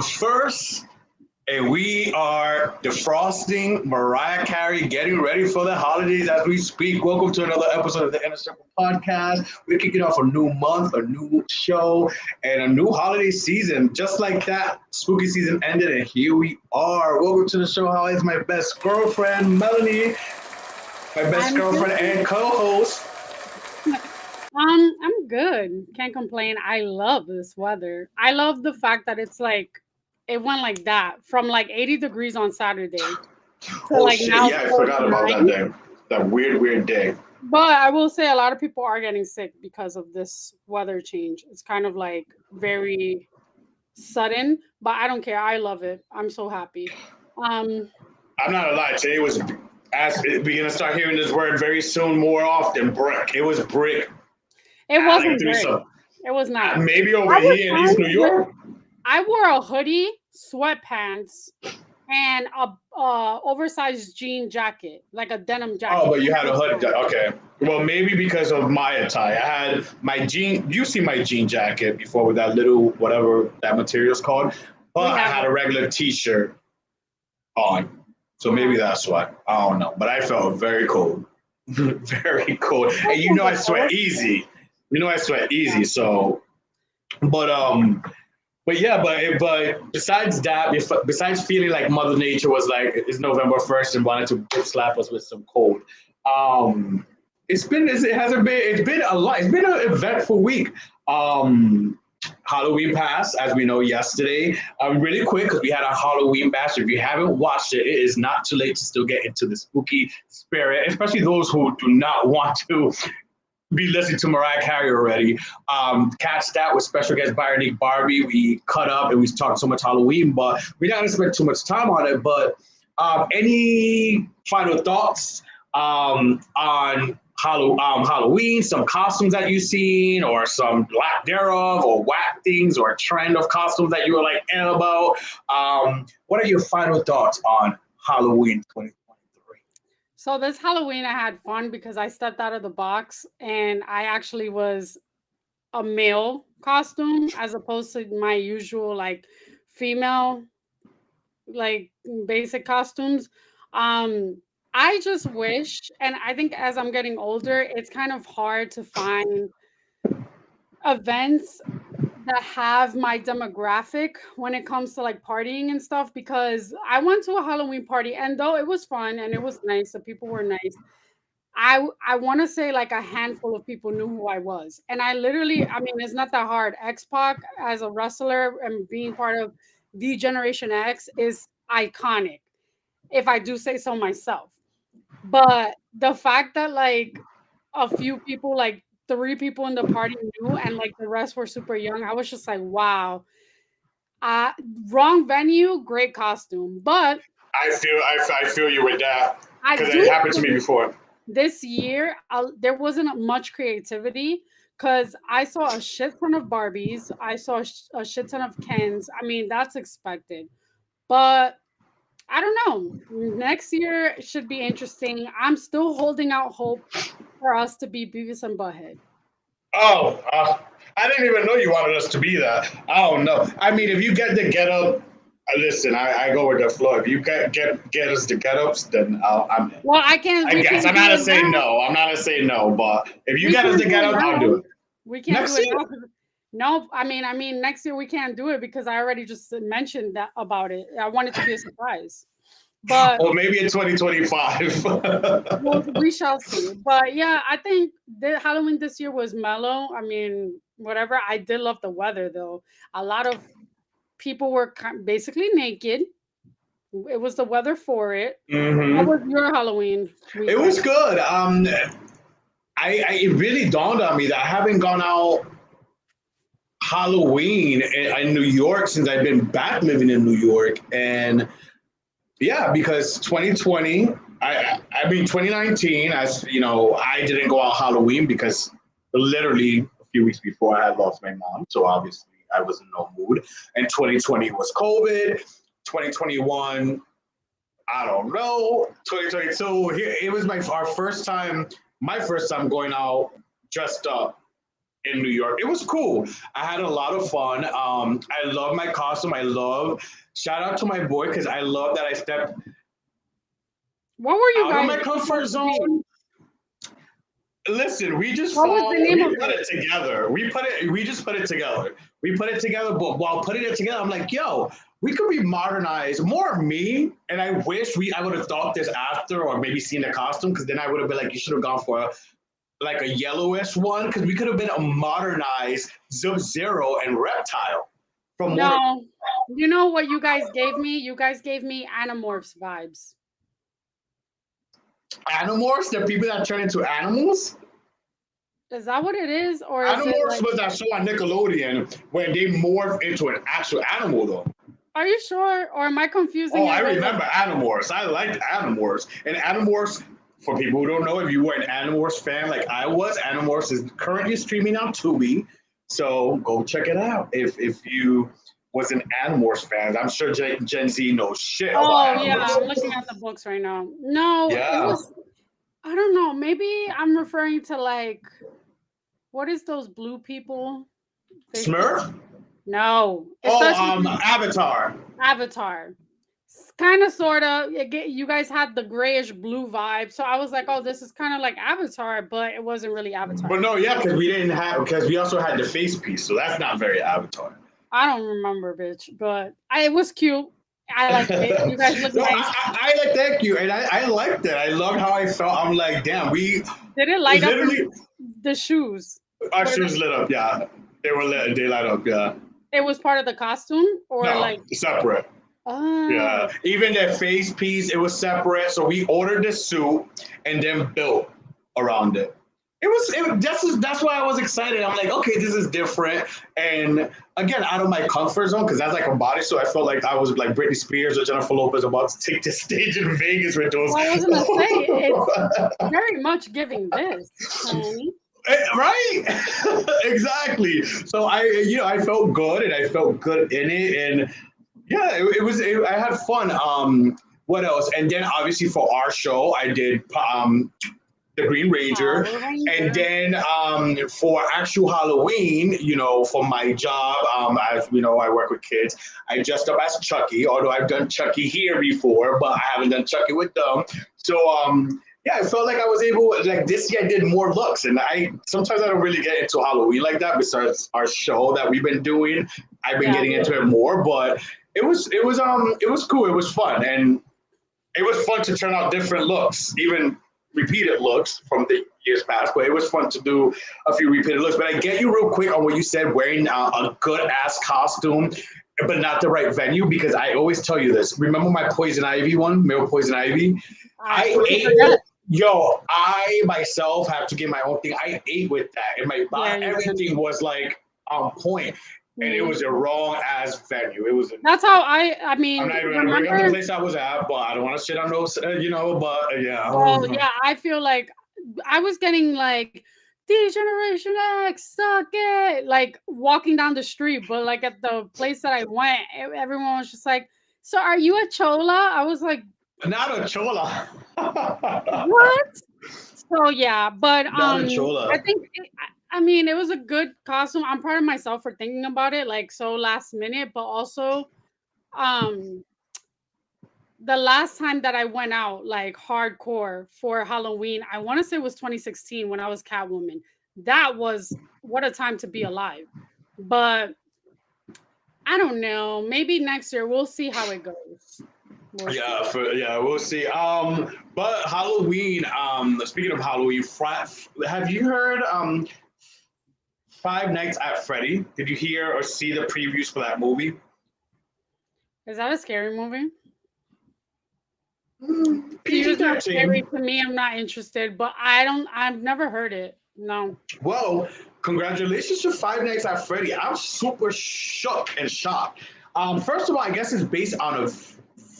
first, and we are defrosting Mariah Carey, getting ready for the holidays as we speak. Welcome to another episode of the Inner Circle Podcast. We're kicking off a new month, a new show, and a new holiday season. Just like that, spooky season ended, and here we are. Welcome to the show. How is my best girlfriend, Melanie? My best girlfriend and co-host. I'm good. Can't complain. I love this weather. I love the fact that it's like it went like that from like 80 degrees on Saturday to like shit. now. Yeah, I forgot about that day. That weird day. But I will say a lot of people are getting sick because of this weather change. It's kind of like very sudden, but I don't care. I love it. I'm so happy. I'm not gonna lie. Today was as we're gonna start hearing this word very soon, more often. Brick. It was brick. It wasn't brick. It was not. Maybe over here in East New York. I wore a hoodie, sweatpants, and a oversized jean jacket, like a denim jacket. Oh, but you had a hoodie. Okay. Well, maybe because of my attire. I had my jean. You see my jean jacket before with that little whatever that material's called. But I had a regular T-shirt on. So maybe that's why. I don't know. But I felt very cold. Very cold. And you know I sweat easy. So, but yeah, but besides that, besides feeling like Mother Nature was like, it's November 1st and wanted to slap us with some cold. It's been a lot. It's been an eventful week. Halloween passed, as we know, yesterday. Really quick, because we had a Halloween bash. If you haven't watched it, it is not too late to still get into the spooky spirit, especially those who do not want to be listening to Mariah Carey already. Catch that with special guest Britney Barbie. We cut up and we talked so much Halloween, but we're not going to spend too much time on it. But any final thoughts on Halloween, some costumes that you've seen or some lack thereof or whack things or a trend of costumes that you were like about? What are your final thoughts on Halloween 2023? So this Halloween I had fun because I stepped out of the box and I actually was a male costume as opposed to my usual like female like basic costumes. I just wish, and I think as I'm getting older, it's kind of hard to find events that have my demographic when it comes to like partying and stuff, because I went to a Halloween party and though it was fun and it was nice, the people were nice, I want to say like a handful of people knew who I was. And I mean, it's not that hard. X-Pac as a wrestler and being part of the Generation X is iconic, if I do say so myself. But the fact that like a few people, like 3 people in the party knew and like the rest were super young, I was just like, wow. Wrong venue, great costume. But I feel you with that because it happened to me before. This year, there wasn't much creativity because I saw a shit ton of Barbies. I saw a shit ton of Kens. I mean, that's expected. But I don't know. Next year should be interesting. I'm still holding out hope for us to be Beavis and Butthead. Oh, I didn't even know you wanted us to be that. I don't know. I mean, if you get the get up, listen, I go with the flow. If you get us the get ups, then I'm in. Well, I can't. I guess I'm not gonna say no. I'm not gonna say no, but if you get us the get up, I'll do it. We can't do it now. No, I mean, next year we can't do it because I already just mentioned that about it. I want it to be a surprise. But or maybe in 2025. Well, we shall see. But yeah, I think the Halloween this year was mellow. I mean, whatever. I did love the weather though. A lot of people were basically naked. It was the weather for it. Mm-hmm. How was your Halloween weekend? It was good. It really dawned on me that I haven't gone out Halloween in New York since I've been back living in New York. And yeah, because 2020, I mean 2019, as you know, I didn't go out Halloween because literally a few weeks before I had lost my mom. So obviously I was in no mood. And 2020 was COVID. 2021, I don't know. 2022, it was my first time going out dressed up in New York. It was cool. I had a lot of fun. I love my costume. Shout out to my boy because I love that I stepped What were you out of guys my comfort supposed to be? zone. Listen, we just What was the name we of put it? it together. We just put it together. We put it together, but while putting it together, I'm like, yo, we could be modernized more me. And I wish I would have thought this after or maybe seen the costume because then I would have been like, you should have gone for like a yellowish one because we could have been a modernized Sub-Zero and Reptile from Mortal No. You know what you guys gave me? You guys gave me Animorphs vibes. Animorphs, the people that turn into animals. Is that what it is? Or is it Animorphs like, was that show on Nickelodeon when they morph into an actual animal though. are you sure? Or am I confusing Oh, it I with like, remember Animorphs. I liked Animorphs. And Animorphs, for people who don't know, if you were an Animorphs fan like I was, Animorphs is currently streaming on Tubi. So go check it out. If you was an Animorphs fan, I'm sure Gen Z knows shit about oh yeah, I'm Animorphs. looking at the books right now. No, it Yeah. was, I don't know. Maybe I'm referring to like, what is those blue people? They Smurf? no. It Oh, starts with Avatar. Avatar. Kind of, sort of. You guys had the grayish blue vibe, so I was like, "Oh, this is kind of like Avatar," but it wasn't really Avatar. But no, yeah, because we also had the face piece, so that's not very Avatar. I don't remember, bitch, but it was cute. I liked it. You guys look No, nice. I like thank you, and I liked it. I loved how I felt. I'm like, damn, we Did it light up in literally the shoes? our Were shoes lit up. Yeah, they were lit. They light up. Yeah, it was part of the costume, or no, like, separate. oh, Yeah, even their face piece, it was separate. So we ordered the suit and then built around it. That's why I was excited. I'm like, okay, this is different. And again, out of my comfort zone, because that's like a body. So I felt like I was like Britney Spears or Jennifer Lopez about to take the stage in Vegas with those. well, I was gonna say it's very much giving this, honey. Right. Exactly. So I felt good and I felt good in it. And yeah, I had fun. What else? And then obviously for our show, I did the Green Ranger. Power And Ranger. then for actual Halloween, for my job, as you know, I work with kids. I dressed up as Chucky, although I've done Chucky here before, but I haven't done Chucky with them. So yeah, I felt like I was able, like this year I did more looks. And sometimes I don't really get into Halloween like that besides our show that we've been doing. I've been Yeah. getting into it more, but it was cool. It was fun. And it was fun to turn out different looks, even repeated looks from the years past. But it was fun to do a few repeated looks. But I get you real quick on what you said, wearing a good ass costume, but not the right venue. Because I always tell you this. Remember my Poison Ivy one, male Poison Ivy? I ate. forget. Yo, I myself have to get my own thing. I ate with that, and my Yeah, body, you did. everything was like on point. And it Mhm. was a wrong ass venue. It was. That's how I mean, I'm not even gonna bring up the remember? place I was at, but I don't want to shit on those, but yeah. Well, yeah, I feel like I was getting like D Generation X, suck it, like walking down the street, but like at the place that I went, everyone was just like, "So are you a chola?" I was like, Not a chola. "What?" So yeah, but Not a I chola. think I mean it was a good costume. I'm proud of myself for thinking about it like so last minute, but also um the last time that I went out like hardcore for Halloween, I want to say it was 2016 when I was Catwoman. That was what a time to be alive. But I don't know. Maybe next year we'll see how it goes. We'll see. Yeah, we'll see. But Halloween. Speaking of Halloween, have you heard Five Nights at Freddy? Did you hear or see the previews for that movie? Is that a scary movie? PG Previews not scary 13. to me. I'm not interested, but I've never heard it. No. Well, congratulations to Five Nights at Freddy. I'm super shook and shocked. First of all, I guess it's based on a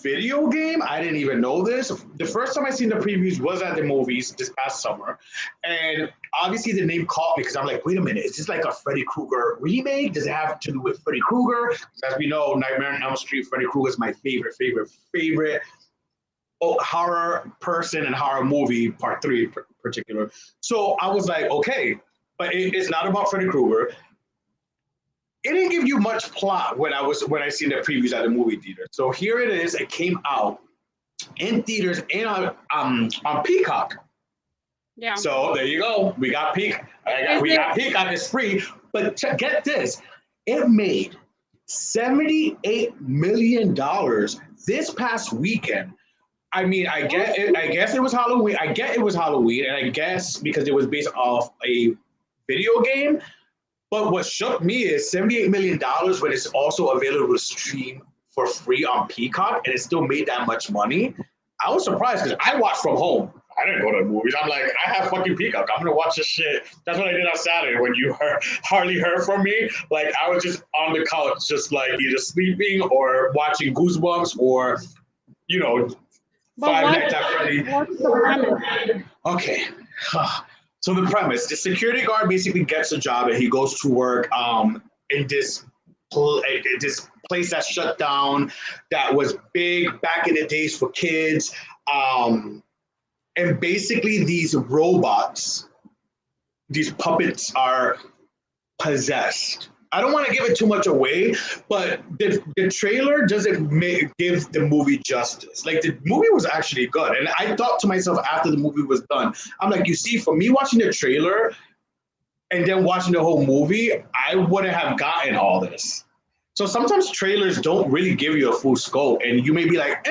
video game. I didn't even know this. The first time I seen the previews was at the movies this past summer, and obviously the name caught me because I'm like, wait a minute, is this like a Freddy Krueger remake? Does it have to do with Freddy Krueger? As we know, Nightmare on Elm Street, Freddy Krueger is my favorite horror person and horror movie, part three in particular. So I was like, okay, but it's not about Freddy Krueger. It didn't give you much plot when I seen the previews at the movie theater. So here it is. It came out in theaters and on Peacock. Yeah. So there you go. We got Peacock. We got Peacock. It's free. But get this. It made $78 million this past weekend. I mean, I guess it was Halloween. I get it was Halloween, and I guess because it was based off a video game. But what shook me is $78 million when it's also available to stream for free on Peacock, and it still made that much money. I was surprised because I watched from home. I didn't go to the movies. I'm like, I have fucking Peacock. I'm gonna watch this shit. That's what I did on Saturday when you hardly heard from me. Like I was just on the couch, just like either sleeping or watching Goosebumps or, Five Nights at Freddy's. What's the premise? Okay. So the premise: the security guard basically gets a job and he goes to work in this place that's shut down, that was big back in the days for kids. And basically these robots, these puppets are possessed. I don't want to give it too much away, but the trailer doesn't give the movie justice. Like the movie was actually good. And I thought to myself after the movie was done, I'm like, you see, for me watching the trailer and then watching the whole movie, I wouldn't have gotten all this. So sometimes trailers don't really give you a full scope and you may be like,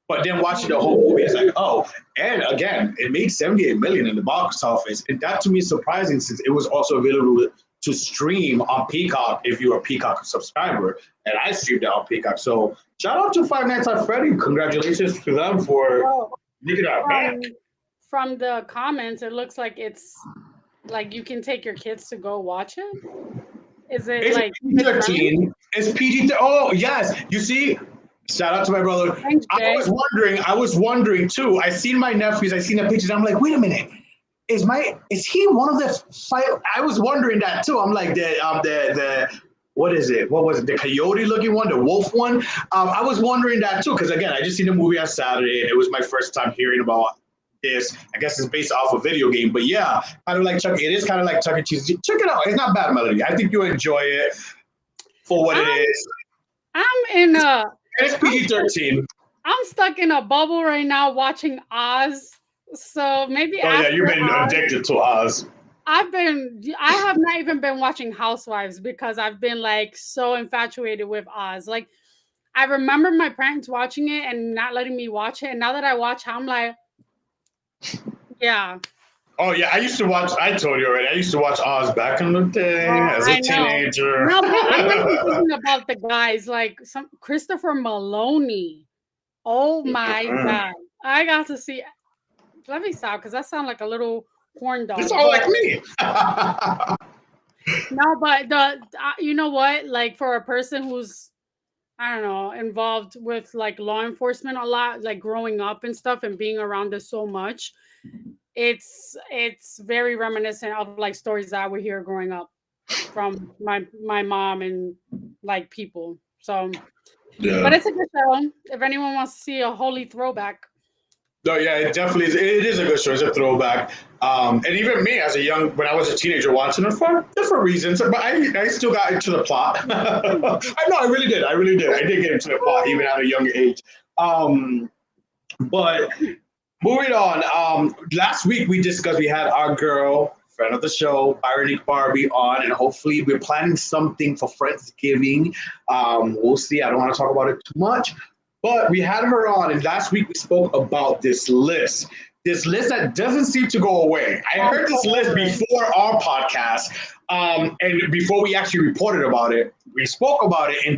but then watching the whole movie, it's like, oh, and again, it made $78 million in the box office. And that to me is surprising since it was also available to stream on Peacock if you're a Peacock subscriber. And I streamed it on Peacock. So shout out to Five Nights at Freddy. Congratulations to them for making that back. From the comments, it looks like it's like you can take your kids to go watch it. Is it it's like PG-13? It's PG-13. Oh, yes. You see, shout out to my brother. Thanks, I was wondering too. I seen my nephews, I seen the pictures. I'm like, wait a minute. Is he one of the five? I was wondering that too. I'm like the what is it? What was it? The coyote looking one, the wolf one. I was wondering that too because again, I just seen the movie on Saturday and it was my first time hearing about this. I guess it's based off a video game, but yeah, kind of like Chuck. It is kind of like Chuck E. Cheese. Check it out. It's not bad, Melody. I think you'll enjoy it for what it is. I'm in a. It's PG-13. I'm stuck in a bubble right now watching Oz. So maybe. Oh yeah, you've been addicted to Oz. I have not even been watching Housewives because I've been like so infatuated with Oz. Like I remember my parents watching it and not letting me watch it. And now that I watch, I'm like, yeah. Oh yeah, I used to watch. I told you already. I used to watch Oz back in the day as a teenager. No, but I'm not thinking about the guys like some Christopher Maloney. Oh my God, I got to see. Let me stop because that sounds like a little horn dog. It's all like me. No, but you know what? Like for a person who's, I don't know, involved with like law enforcement a lot, like growing up and stuff and being around this so much, it's very reminiscent of like stories that I would hear growing up from my mom and like people. So, yeah. But it's a good show. If anyone wants to see a holy throwback. No, yeah, it definitely is. It is a good show. It's a throwback. And even me, when I was a teenager watching it for different reasons, but I still got into the plot. I really did. I did get into the plot even at a young age. But moving on. Last week we had our girl, friend of the show, Ironic Barbie on, and hopefully we're planning something for Friendsgiving. We'll see. I don't want to talk about it too much. But we had her on, and last week we spoke about this list that doesn't seem to go away. I heard this list before our podcast, and before we actually reported about it, we spoke about it, and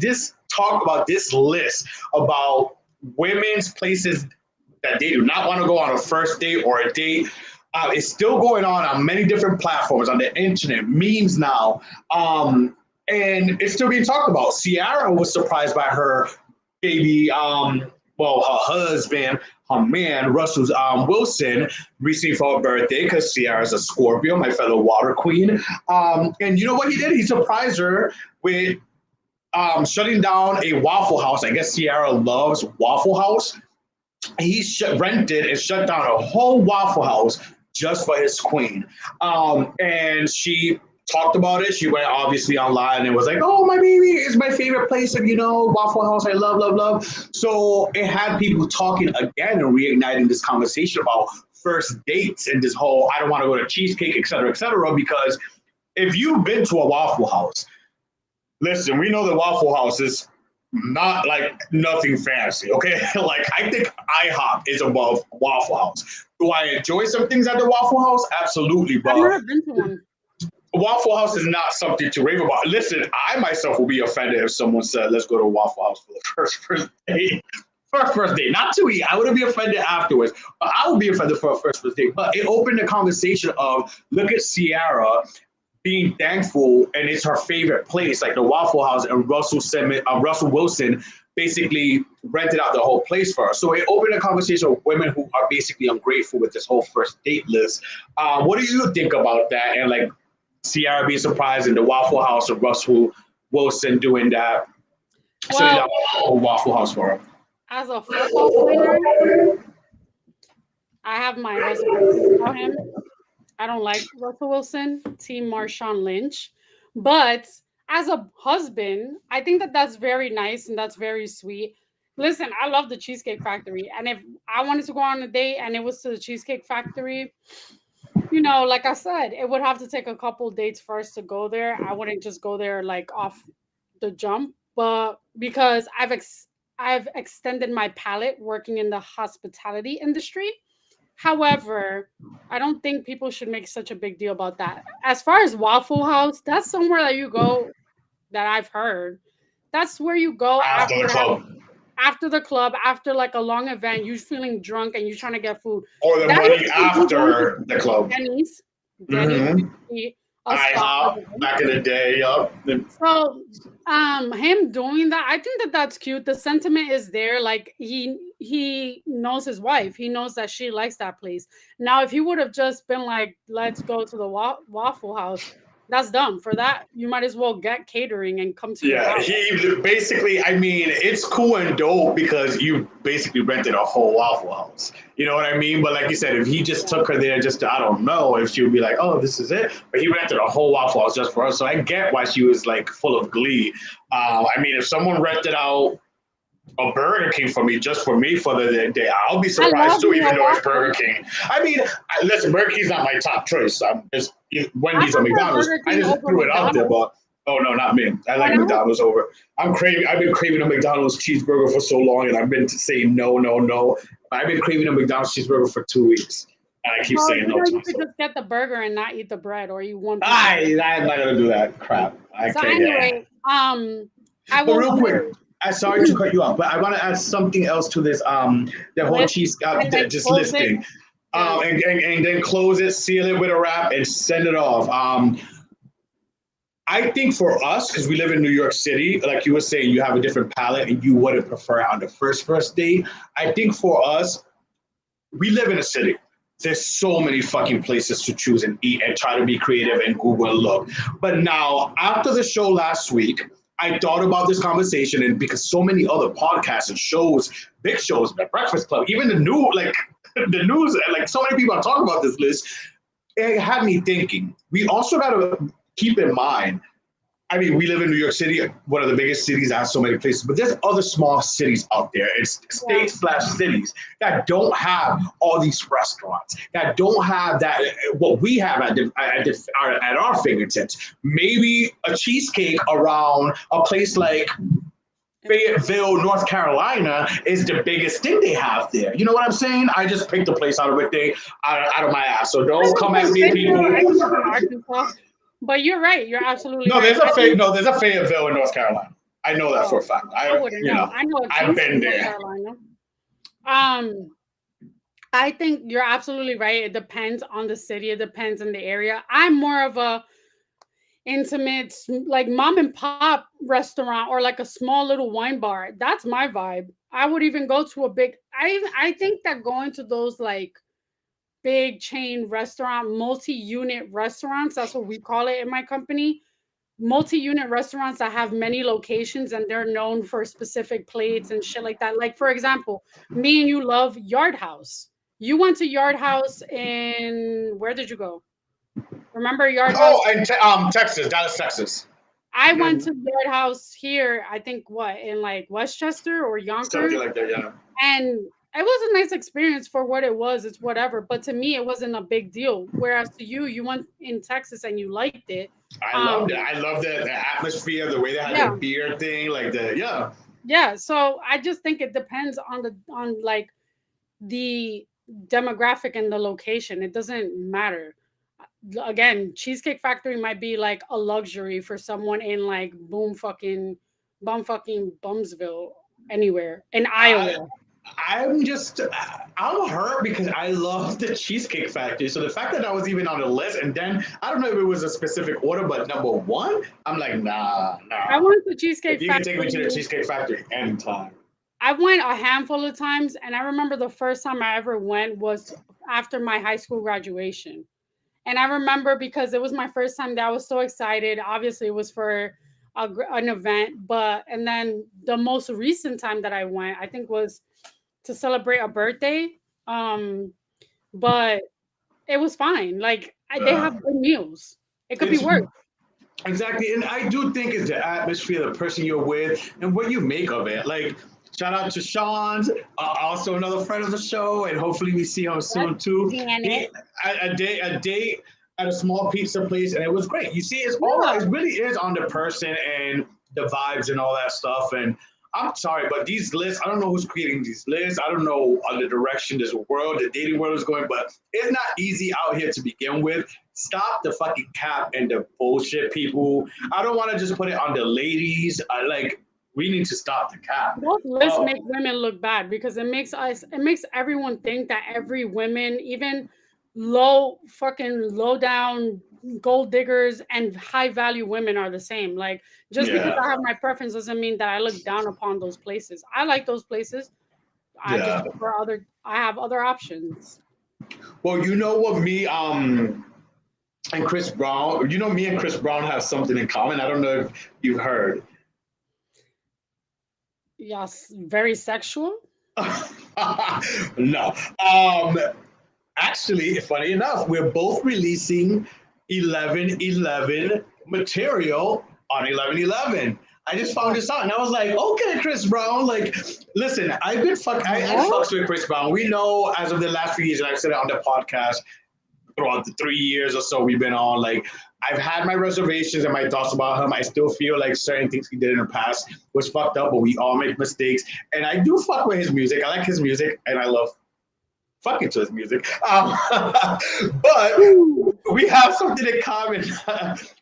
talk about this list about women's places that they do not want to go on a first date or a date. It's still going on many different platforms, on the internet, memes now, and it's still being talked about. Ciara was surprised by her baby, her husband, her man, Russell Wilson, recently for her birthday, because Ciara's a Scorpio, my fellow water queen. And you know what he did? He surprised her with shutting down a Waffle House. I guess Ciara loves Waffle House. He rented and shut down a whole Waffle House just for his queen. And she talked about it. She went obviously online and was like, "Oh, my baby, it's my favorite place, and Waffle House. I love, love, love." So it had people talking again and reigniting this conversation about first dates and this whole "I don't want to go to cheesecake," et cetera, because if you've been to a Waffle House, listen, we know that Waffle House is not like nothing fancy, okay? Like I think IHOP is above Waffle House. Do I enjoy some things at the Waffle House? Absolutely, I've but never been to one. Waffle House is not something to rave about. Listen, I myself will be offended if someone said, "Let's go to Waffle House for the first date." First date, not to eat. I wouldn't be offended afterwards, but I would be offended for a first date. But it opened the conversation of look at Sierra being thankful, and it's her favorite place, like the Waffle House, and Russell Wilson basically rented out the whole place for her. So it opened a conversation with women who are basically ungrateful with this whole first date list. What do you think about that? And like Sierra being surprised in the Waffle House or Russell Wilson doing that, shutting down the whole Waffle House for her. As a football player, I have my reservations about him. I don't like Russell Wilson, Team Marshawn Lynch. But as a husband, I think that that's very nice and that's very sweet. Listen, I love the Cheesecake Factory. And if I wanted to go on a date and it was to the Cheesecake Factory, like I said, it would have to take a couple dates first to go there. I wouldn't just go there like off the jump, but because I've extended my palate working in the hospitality industry. However, I don't think people should make such a big deal about that. As far as Waffle House, that's somewhere that you go that I've heard. That's where you go After the club. after the club, after like a long event, you feeling drunk and you're trying to get food. Or the That morning is after the club. Denny's. Mm-hmm. A spot. IHOP back in the day, yup. So, him doing that, I think that that's cute. The sentiment is there. Like he knows his wife. He knows that she likes that place. Now, if he would have just been like, "Let's go to the Waffle House," that's dumb. For that, you might as well get catering and come to your Yeah, house. he basically, I mean, it's cool and dope because you basically rented a whole Waffle House. You know what I mean? But like you said, if he just took her there just to, I don't know if she would be like, "Oh, this is it." But he rented a whole Waffle House just for her. So I get why she was like full of glee. I mean, if someone rented out a Burger King for me, just for me for the day, I'll be surprised too, even though it's Burger King. I mean, listen, Burger King's not my top choice. I'm just Wendy's or McDonald's. I just threw it out there, but oh no, not me. I like McDonald's over. I've been craving a McDonald's cheeseburger for so long, and I've been saying no, no, no. I've been craving a McDonald's cheeseburger for 2 weeks, and I keep saying no to you myself. could just get the burger and not eat the bread, or you want. I'm not gonna do that crap. I So can't. anyway, I But will. real quick, I'm sorry to cut you off, but I want to add something else to this. The whole cheese, just listing, and then close it, seal it with a wrap, and send it off. I think for us, because we live in New York City, like you were saying, you have a different palate, and you wouldn't prefer on the first date. I think for us, we live in a city. There's so many fucking places to choose and eat and try to be creative and Google and look. But now, after the show last week, I thought about this conversation, and because so many other podcasts and shows, big shows, the Breakfast Club, even the news, like so many people are talking about this list, it had me thinking. We also got to keep in mind, I mean, we live in New York City, one of the biggest cities that has so many places, but there's other small cities out there. It's states/cities that don't have all these restaurants, that don't have that, what we have at our fingertips. Maybe a cheesecake around a place like Fayetteville, North Carolina is the biggest thing they have there. You know what I'm saying? I just picked a place out of my ass. So don't come at me, people. But you're right. You're absolutely right. There's a Fayetteville in North Carolina. I know that for a fact. I wouldn't know. I know I've been there. Carolina. I think you're absolutely right. It depends on the city. It depends on the area. I'm more of a intimate, like mom and pop restaurant or like a small little wine bar. That's my vibe. I would even go to a big. I think that going to those like big chain restaurant, multi-unit restaurants, that's what we call it in my company, multi-unit restaurants that have many locations and they're known for specific plates and shit like that. Like, for example, me and you love Yard House. You went to Yard House in where did you go? Remember Yard House? Oh, and Texas, Dallas, Texas. I went Mhm. to Yard House here, I think what, in like Westchester or Something Yonkers, like that, yeah. and it was a nice experience for what it was. It's whatever, but to me, it wasn't a big deal. Whereas to you, you went in Texas and you liked it. I loved it. Um, I loved the atmosphere, the way they had yeah, the beer thing, like the yeah. yeah. So I just think it depends on like the demographic and the location. It doesn't matter. Again, Cheesecake Factory might be like a luxury for someone in like bum fucking Bumsville, anywhere in I, Iowa. I'm just, I'm hurt because I love the Cheesecake Factory. So the fact that I was even on the list, and then I don't know if it was a specific order, but number one, I'm like, nah, I nah. went to If Cheesecake you can take me Factory. to the Cheesecake Factory anytime. I went a handful of times, and I remember the first time I ever went was after my high school graduation. And I remember because it was my first time that I was so excited. Obviously, it was for an event, but and then the most recent time that I went, I think was to celebrate a birthday. Um, but it was fine. Like they have Yeah. good meals. It could be It's worse. exactly, and I do think it's the atmosphere, the person you're with, and what you make of it. Like, shout out to Sean, also another friend of the show, and hopefully we see him Yep. soon too. Janet. He a date at a small pizza place, and it was great. You see, it's all Yeah. it really is on the person and the vibes and all that stuff. And I'm sorry, but these lists, I don't know who's creating these lists. I don't know the direction this world, the dating world is going, but it's not easy out here to begin with. Stop the fucking cap and the bullshit, people. I don't want to just put it on the ladies. I like we need to stop the cap. Those lists Uh, make women look bad because it makes everyone think that every women, even low down gold diggers and high value women are the same. Like just because yeah, I have my preference doesn't mean that I look down upon those places. I like those places. I just yeah. prefer I have other options. Well, you know what, me and Chris Brown. You know, me and Chris Brown have something in common. I don't know if you've heard. Yes, very sexual. No. Um, Actually, funny enough, we're both releasing 11/11 material on 11/11. I just found Oh, this out and I was like, okay, Chris Brown. Like, listen, I what? fucks with Chris Brown. We know as of the last few years, and I've said it on the podcast throughout the 3 years or so we've been on, like, I've had my reservations and my thoughts about him. I still feel like certain things he did in the past was fucked up, but we all make mistakes. And I do fuck with his music. I like his music and I love fucking to his music. But Ooh. we have something in common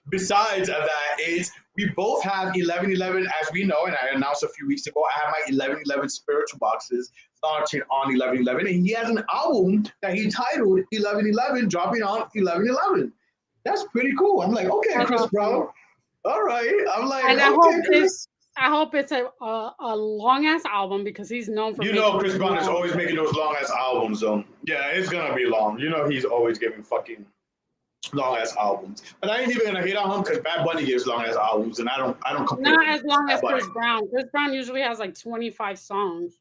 besides that is we both have 11/11 as we know, and I announced a few weeks ago. I have my 11/11 spiritual boxes launching on 11/11, and he has an album that he titled 11/11, dropping on 11/11. That's pretty cool. I'm like, okay, That's Chris awesome. Brown. All right. I'm like, And okay, Chris. I hope it's a long ass album because he's known for You know, making Chris Brown is long. always making those long ass albums. So yeah, it's gonna be long. You know, he's always giving fucking long ass albums. But I ain't even gonna hate on him because Bad Bunny gives long ass albums, and I don't compare Not him as to long Bad as Bunny. Chris Brown. Chris Brown usually has like 25 songs.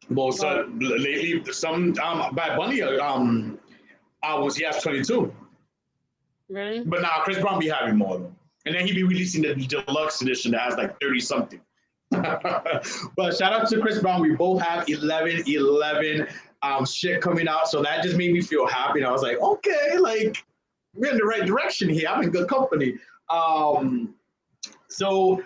Most But lately, some Bad Bunny albums he has 22, really? but now Chris Brown be having more though, and then he be releasing the deluxe edition that has like 30 something. But shout out to Chris Brown. We both have 11/11 shit coming out, so that just made me feel happy. And I was like, okay, like we're in the right direction here. I'm in good company. Um, so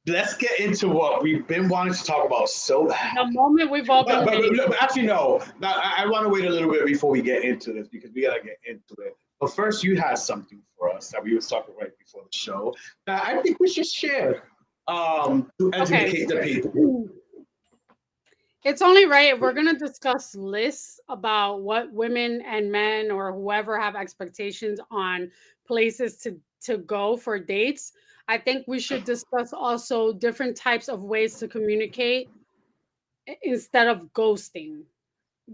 let's get into what we've been wanting to talk about so bad. The moment we've all But, been but, waiting but for. actually, no. I want to wait a little bit before we get into this because we gotta get into it. But first, you had something for us that we were talking right before the show that I think we should share to Okay. educate the people. It's only right if we're going to discuss lists about what women and men or whoever have expectations on places to go for dates. I think we should discuss also different types of ways to communicate instead of ghosting.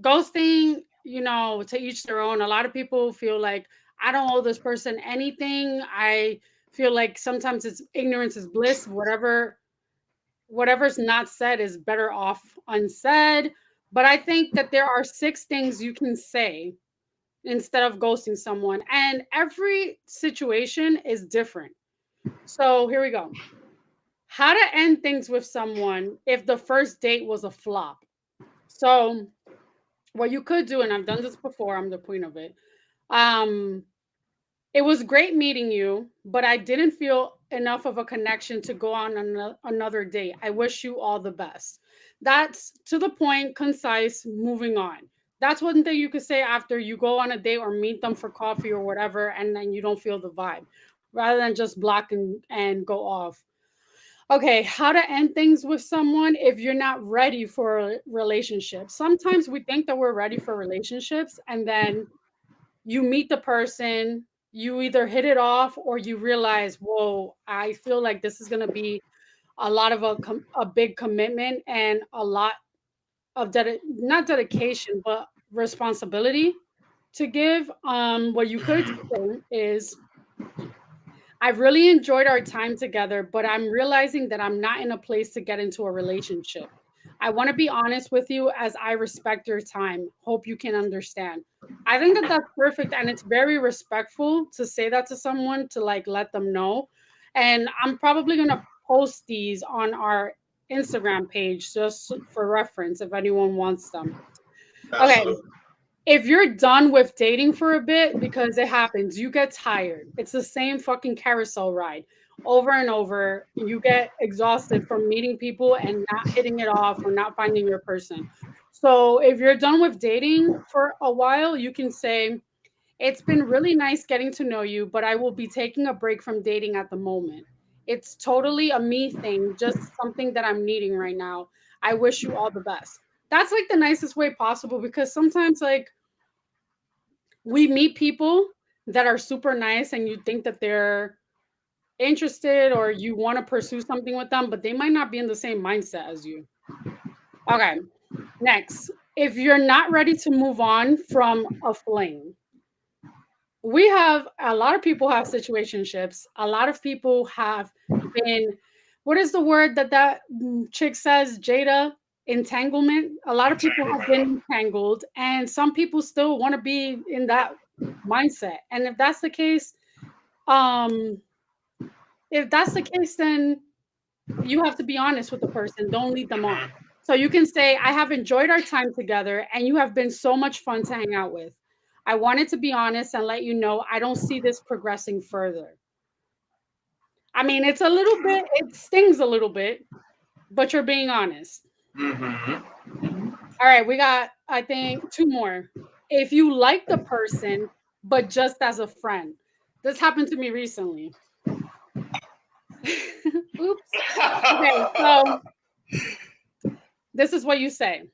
Ghosting, to each their own. A lot of people feel like I don't owe this person anything. I feel like sometimes it's ignorance is bliss. Whatever's not said is better off unsaid. But I think that there are 6 things you can say instead of ghosting someone. And every situation is different. So here we go. How to end things with someone if the first date was a flop. So what you could do, and I've done this before, I'm the queen of it. Um, it was great meeting you, but I didn't feel enough of a connection to go on another date. I wish you all the best. That's to the point, concise, moving on. That's one thing you could say after you go on a date or meet them for coffee or whatever, and then you don't feel the vibe, rather than just block and go off. Okay, how to end things with someone if you're not ready for a relationship. Sometimes we think that we're ready for relationships, and then you meet the person, you either hit it off or you realize, whoa, I feel like this is going to be a lot of a big commitment and a lot of not dedication, but responsibility to give. What you could say is, I've really enjoyed our time together, but I'm realizing that I'm not in a place to get into a relationship. I want to be honest with you as I respect your time. Hope you can understand. I think that that's perfect and it's very respectful to say that to someone, to like let them know. And I'm probably going to post these on our Instagram page just for reference if anyone wants them. Okay, Absolutely. if you're done with dating for a bit, because it happens, you get tired. It's the same fucking carousel ride over and over. You get exhausted from meeting people and not hitting it off or not finding your person. So if you're done with dating for a while, you can say, it's been really nice getting to know you, but I will be taking a break from dating at the moment. It's totally a me thing, just something that I'm needing right now. I wish you all the best. That's like the nicest way possible, because sometimes like we meet people that are super nice and you think that they're interested or you want to pursue something with them, but they might not be in the same mindset as you. Okay, next. If you're not ready to move on from a fling, we have a lot of people have situationships. A lot of people have been, what is the word that chick says, Jada? Entanglement. A lot of people have been entangled, and some people still want to be in that mindset. And if that's the case, um, then you have to be honest with the person. Don't lead them on. So you can say, I have enjoyed our time together and you have been so much fun to hang out with. I wanted to be honest and let you know I don't see this progressing further. I mean, it stings a little bit, but you're being honest. Mm-hmm. All right, we got, I think, 2 more. If you like the person, but just as a friend. This happened to me recently. Oops. Okay, so this is what you say.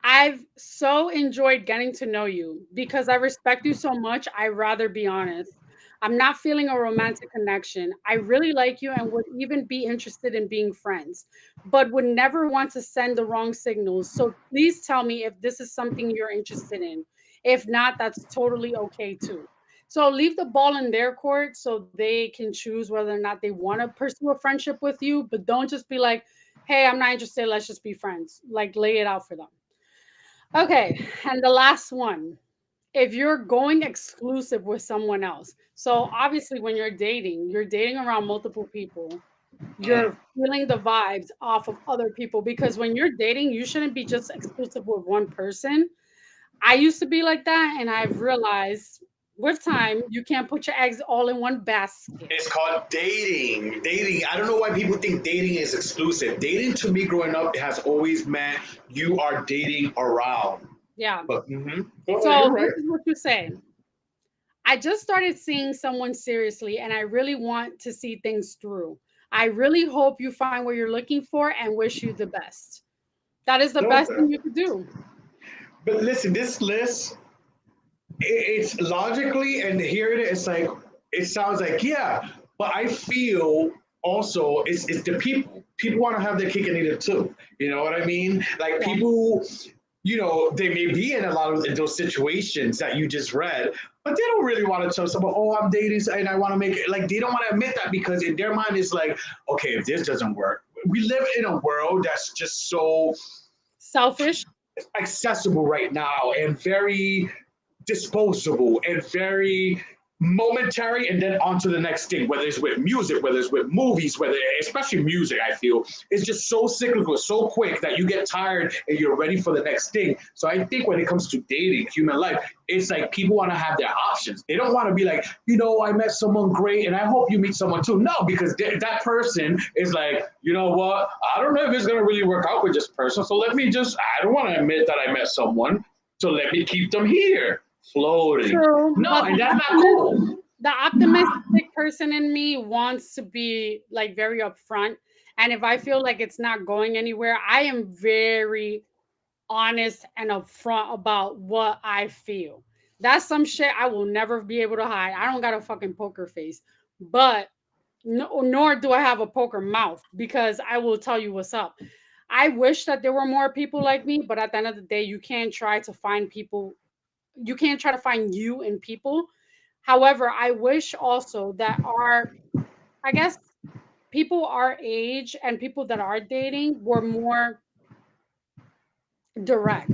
I've so enjoyed getting to know you. Because I respect you so much, I'd rather be honest. I'm not feeling a romantic connection. I really like you and would even be interested in being friends, but would never want to send the wrong signals. So please tell me if this is something you're interested in. If not, that's totally okay too. So leave the ball in their court so they can choose whether or not they want to pursue a friendship with you, but don't just be like, hey, I'm not interested. Let's just be friends. Like, lay it out for them. Okay, and the last one. If you're going exclusive with someone else. So obviously when you're dating around multiple people. You're feeling the vibes off of other people, because when you're dating, you shouldn't be just exclusive with one person. I used to be like that, and I've realized with time you can't put your eggs all in one basket. It's called dating. Dating. I don't know why people think dating is exclusive. Dating to me growing up has always meant you are dating around. Yeah. But So you're right. this is what you say. I just started seeing someone seriously and I really want to see things through. I really hope you find what you're looking for and wish you the best. That is the best Okay. thing you could do. But listen, this list, it's logically, and here it is. Like it sounds like yeah, but I feel also it's the people. People want to have their cake and eat it too. You know what I mean? Like Yeah. people, they may be in a lot of those situations that you just read, but they don't really want to tell someone, oh, I'm dating and I want to make it. Like, they don't want to admit that because in their mind, it's like, okay, if this doesn't work, we live in a world that's just so Selfish. accessible right now and very disposable and very momentary, and then on to the next thing, whether it's with music, whether it's with movies, whether especially music, I feel it's just so cyclical, so quick that you get tired and you're ready for the next thing. So I think when it comes to dating, human life, it's like people want to have their options. They don't want to be like, I met someone great and I hope you meet someone too. No, because that person is like, you know what, I don't know if it's going to really work out with this person, so I don't want to admit that I met someone, so let me keep them here floating. True, No, but and that's not cool. the optimistic person in me wants to be like very upfront. And if I feel like it's not going anywhere, I am very honest and upfront about what I feel. That's some shit I will never be able to hide. I don't got a fucking poker face, but no, nor do I have a poker mouth because I will tell you what's up. I wish that there were more people like me, but at the end of the day, you can't try to find you in people. However, I wish also that I guess, people our age and people that are dating were more direct.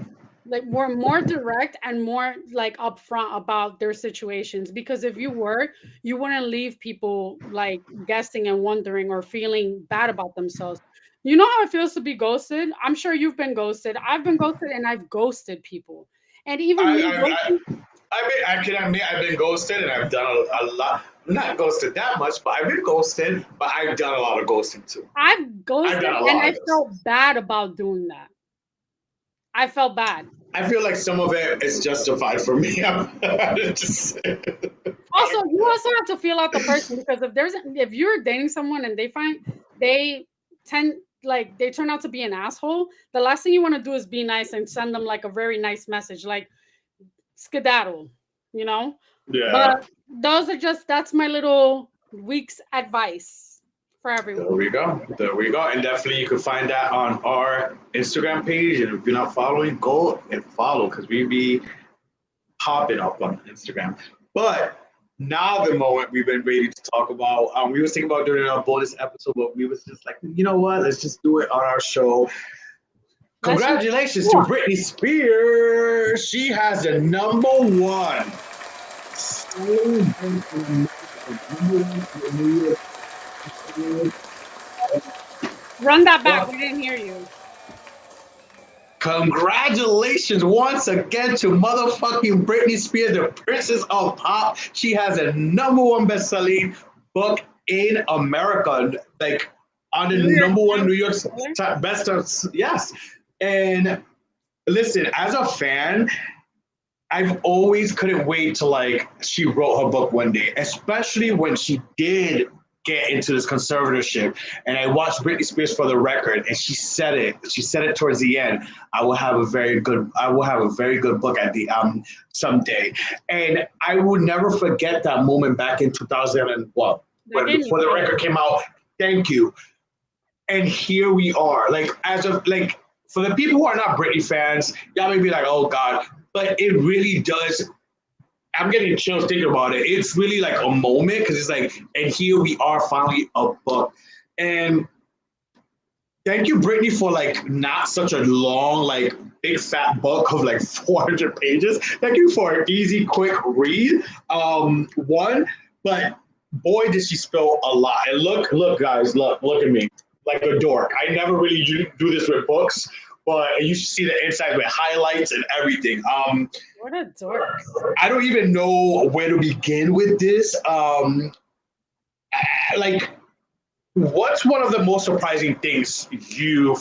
Like we're more direct and more like upfront about their situations. Because if you were, you wouldn't leave people like guessing and wondering or feeling bad about themselves. You know how it feels to be ghosted? I'm sure you've been ghosted. I've been ghosted and I've ghosted people. And even I, me I, ghosting, I can admit I've been ghosted and I've done a lot. Not ghosted that much, but I've been ghosted. But I've done a lot of ghosting too. I've I've ghosted done a and lot I of ghosting. felt bad about doing that. I felt bad. I feel like some of it is justified for me. Also, you also have to feel out the person because if you're dating someone and they tend they turn out to be an asshole, the last thing you want to do is be nice and send them like a very nice message, like skedaddle, you know? Yeah. But that's my little week's advice for There everyone. we go. There we go. And definitely you can find that on our Instagram page. And if you're not following, go and follow because we be popping up on Instagram. But now the moment we've been waiting to talk about. We was thinking about doing a bonus episode, but we was just like, you know what? Let's just do it on our show. Let's just Congratulations to yeah. Britney Spears. She has the number one selling Run that back. well, We didn't hear you. congratulations once again to motherfucking Britney Spears, the Princess of Pop. She has a number one best-selling book in America, like on the New York number one Times New York bestseller. best of, yes. And listen, as a fan, I've always couldn't wait to like she wrote her book one day, especially when she did get into this conservatorship. And I watched Britney Spears for the record, and she said it. She said it towards the end. I will have a very good book at the someday. And I will never forget that moment back in 2000 and what I when didn't before the say it. record came out. Thank you. And here we are. Like as of like for the people who are not Britney fans, y'all may be like, oh God, but it really does. I'm getting chills thinking about it. It's really like a moment because it's like, and here we are finally a book. And thank you, Brittany, for like not such a long, like big fat book of like 400 pages. Thank you for an easy, quick read. One, but boy, did she spill a lot. And look, guys, look at me, like a dork. I never really do this with books, but you should see the inside with highlights and everything. What a dork. I don't even know where to begin with this. Like, what's one of the most surprising things you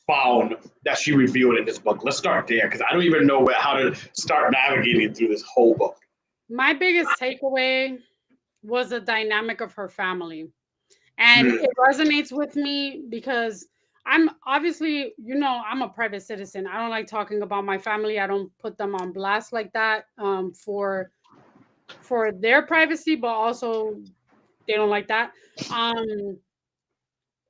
found that she revealed in this book? Let's start there because I don't even know how to start navigating through this whole book. My biggest takeaway was the dynamic of her family. And Mm, it resonates with me because I'm obviously, I'm a private citizen. I don't like talking about my family. I don't put them on blast like that for their privacy, but also they don't like that. Um,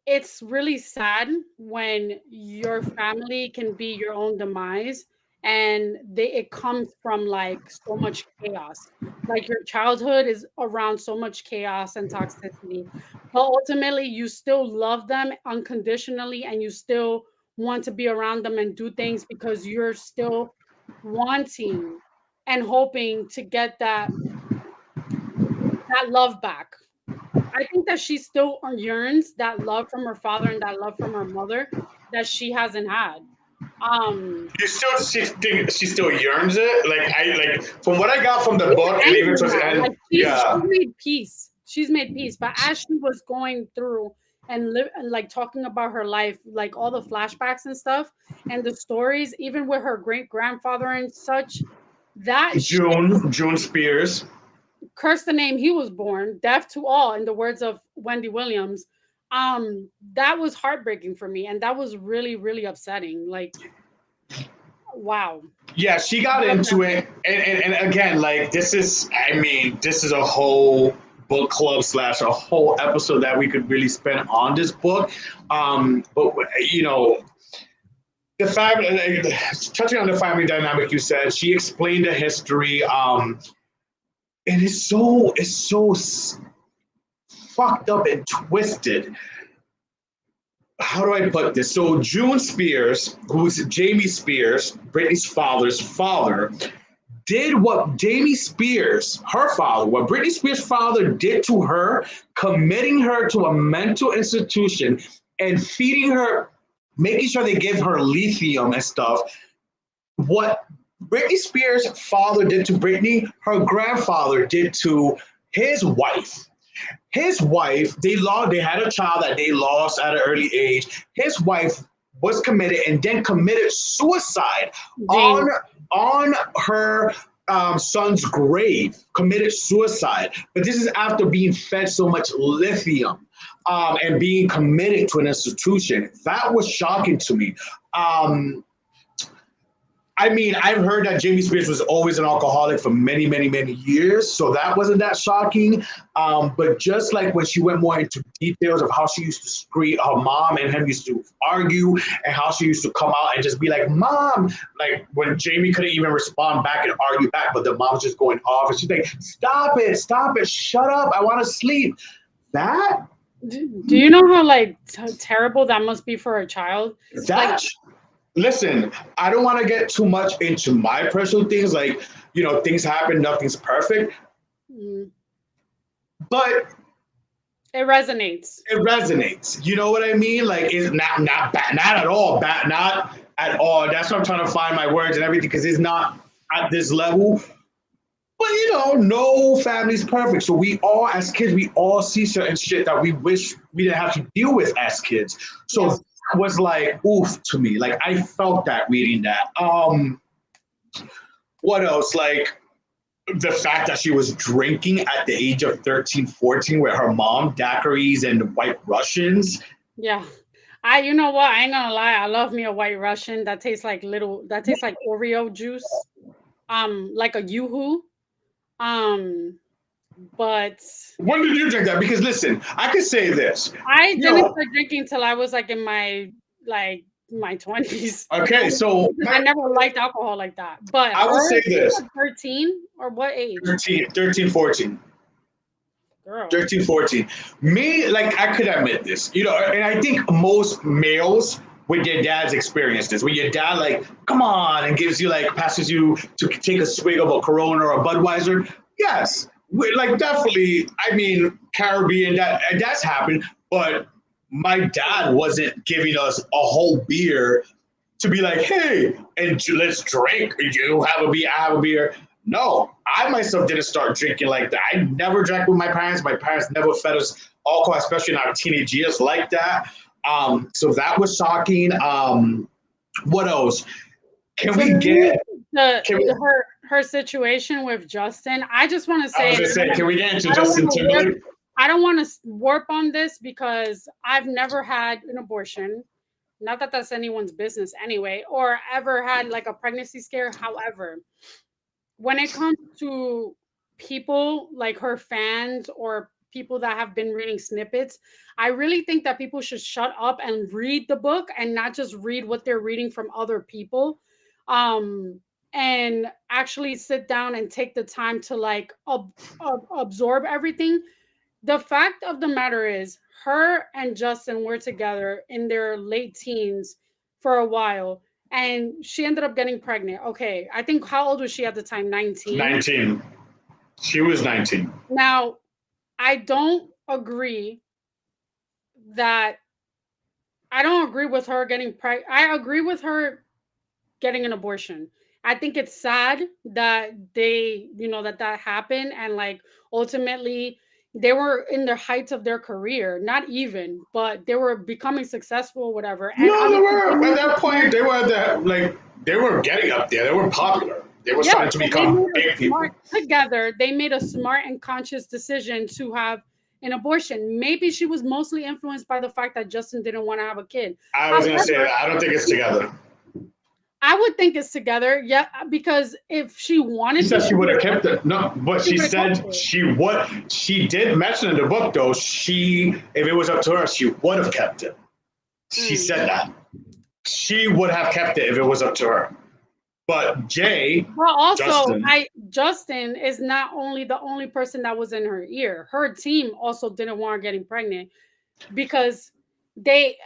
it's really sad when your family can be your own demise and it comes from like so much chaos, like your childhood is around so much chaos and toxicity, but ultimately you still love them unconditionally and you still want to be around them and do things because you're still wanting and hoping to get that love back. I think that she still yearns that love from her father and that love from her mother that she hasn't had. Um, You still she still yearns it. Like I like from what I got from the she's book and even angry towards the now. end. Like she's Yeah, made peace. She's made peace. But as she was going through and like talking about her life, like all the flashbacks and stuff, and the stories, even with her great grandfather and such, that shit June Spears. cursed the name he was born, deaf to all, in the words of Wendy Williams. That was heartbreaking for me, and that was really, really upsetting. Like, wow. Yeah, she got into it, and again, like this is, I mean, this is a whole book club slash a whole episode that we could really spend on this book. But you know, the family, touching on the family dynamic, you said she explained the history. And it's so fucked up and twisted. How do I put this? So June Spears, who's Jamie Spears, Britney's father's father, did what Jamie Spears, her father, what Britney Spears' father did to her, committing her to a mental institution and feeding her, making sure they give her lithium and stuff. What Britney Spears' father did to Britney, her grandfather did to his wife. His wife, they had a child that they lost at an early age. His wife was committed and then committed suicide James. on her son's grave, committed suicide. But this is after being fed so much lithium and being committed to an institution. That was shocking to me. I mean, I've heard that Jamie Spears was always an alcoholic for many, many, many years, so that wasn't that shocking. But just like when she went more into details of how she used to scream, her mom and him used to argue, and how she used to come out and just be like, "Mom," like when Jamie couldn't even respond back and argue back, but the mom was just going off, and she's like, stop it, shut up, I want to sleep." That Do you know how like terrible that must be for a child? Like, that listen, I don't want to get too much into my personal things. Like, you know, things happen, nothing's perfect, mm, but it resonates. it resonates. You know what I mean? Like, it's not bad, not at all, bad, not at all. That's what I'm trying to find my words and everything because it's not at this level. But you know, no family's perfect. So we all, as kids, we all see certain shit that we wish we didn't have to deal with as kids. So Yes. that was like oof to me. Like I felt that reading that. What else? Like the fact that she was drinking at the age of 13, 14 with her mom, daiquiris and white Russians. Yeah. You know what? I ain't gonna lie. I love me a white Russian that tastes like that tastes like Oreo juice. Like a Yoo-hoo. Um, but When did you drink that? Because listen, I could say this. I You didn't know, start drinking till I was like in my 20s. okay, so Because I never liked alcohol like that. But I will her, say she this. was 13 or what age? 13, 14. Girl. 13, 14. Me, like, I could admit this, you know, and I think most males with their dads experience this. When your dad, like, come on, and gives you, like, passes you to take a swig of a Corona or a Budweiser. Yes, like, definitely, I mean, Caribbean, that's happened, but my dad wasn't giving us a whole beer to be like, hey, and let's drink. You have a beer, I have a beer. No, I myself didn't start drinking like that. I never drank with my parents. My parents never fed us alcohol, especially in our teenage years like that. So that was shocking. What else? Can To we me, get? Can we? her situation with Justin, I just want to I say, was and gonna say, can we get into I don't want Justin to warp, Timberlake? I don't want to warp on this because I've never had an abortion. Not that that's anyone's business anyway, or ever had like a pregnancy scare. However, when it comes to people like her fans or people that have been reading snippets, I really think that people should shut up and read the book and not just read what they're reading from other people. Um, and actually sit down and take the time to like absorb everything. The fact of the matter is, her and Justin were together in their late teens for a while, and she ended up getting pregnant. Okay, I think how old was she at the time? 19. 19. She was 19. Now, I don't agree that I don't agree with her getting pregnant. I agree with her getting an abortion. I think it's sad that that happened, and like ultimately they were in the heights of their career, not even, but they were becoming successful, whatever. And No, they obviously, were at that point. They were at that they were getting up there. They were popular. They were yeah, starting to so they become made a big people. smart together. They made a smart and conscious decision to have an abortion. Maybe she was mostly influenced by the fact that Justin didn't want to have a kid. I was gonna say However, that. I don't think it's together. I would think it's together, yeah, because if she She wanted to, said she would have kept it. No, but she she would have kept said it. she would. She did mention in the book though. If it was up to her, she would have kept it. She Mm. said that she would have kept it if it was up to her. But Jay, Well, also, Justin, Justin is not only the only person that was in her ear. Her team also didn't want her getting pregnant because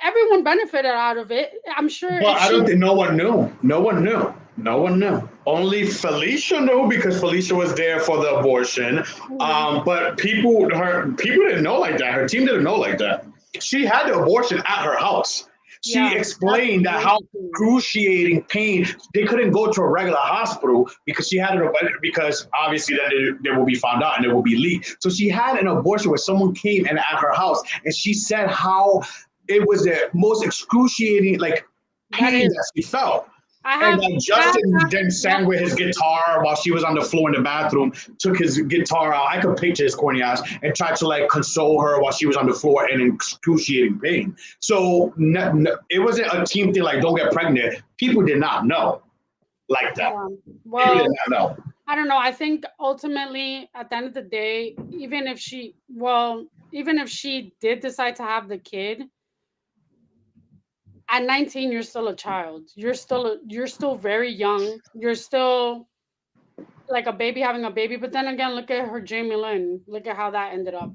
everyone benefited out of it. I'm sure but if I she, don't think no one knew. No one knew. No one knew. Only Felicia knew because Felicia was there for the abortion. Mhm. But people didn't know like that. Her team didn't know like that. She had the abortion at her house. She Yeah, that's explained that how crazy. excruciating pain they couldn't go to a regular hospital because she had because obviously then they will be found out and it will be leaked. So she had an abortion where someone came and at her house and she said how it was the most excruciating like That pain is. that she felt. I And have. Justin then Well, sang with his guitar while she was on the floor in the bathroom, took his guitar out. I could picture his corny ass and tried to like console her while she was on the floor in excruciating pain. So it wasn't a team thing like don't get pregnant. People did not know like that. yeah. People did Well, not know. I don't know. I think ultimately, at the end of the day, even if she did decide to have the kid at 19, you're still a child. You're still very young. You're still like a baby having a baby. But then again, look at her, Jamie Lynn. Look at how that ended up.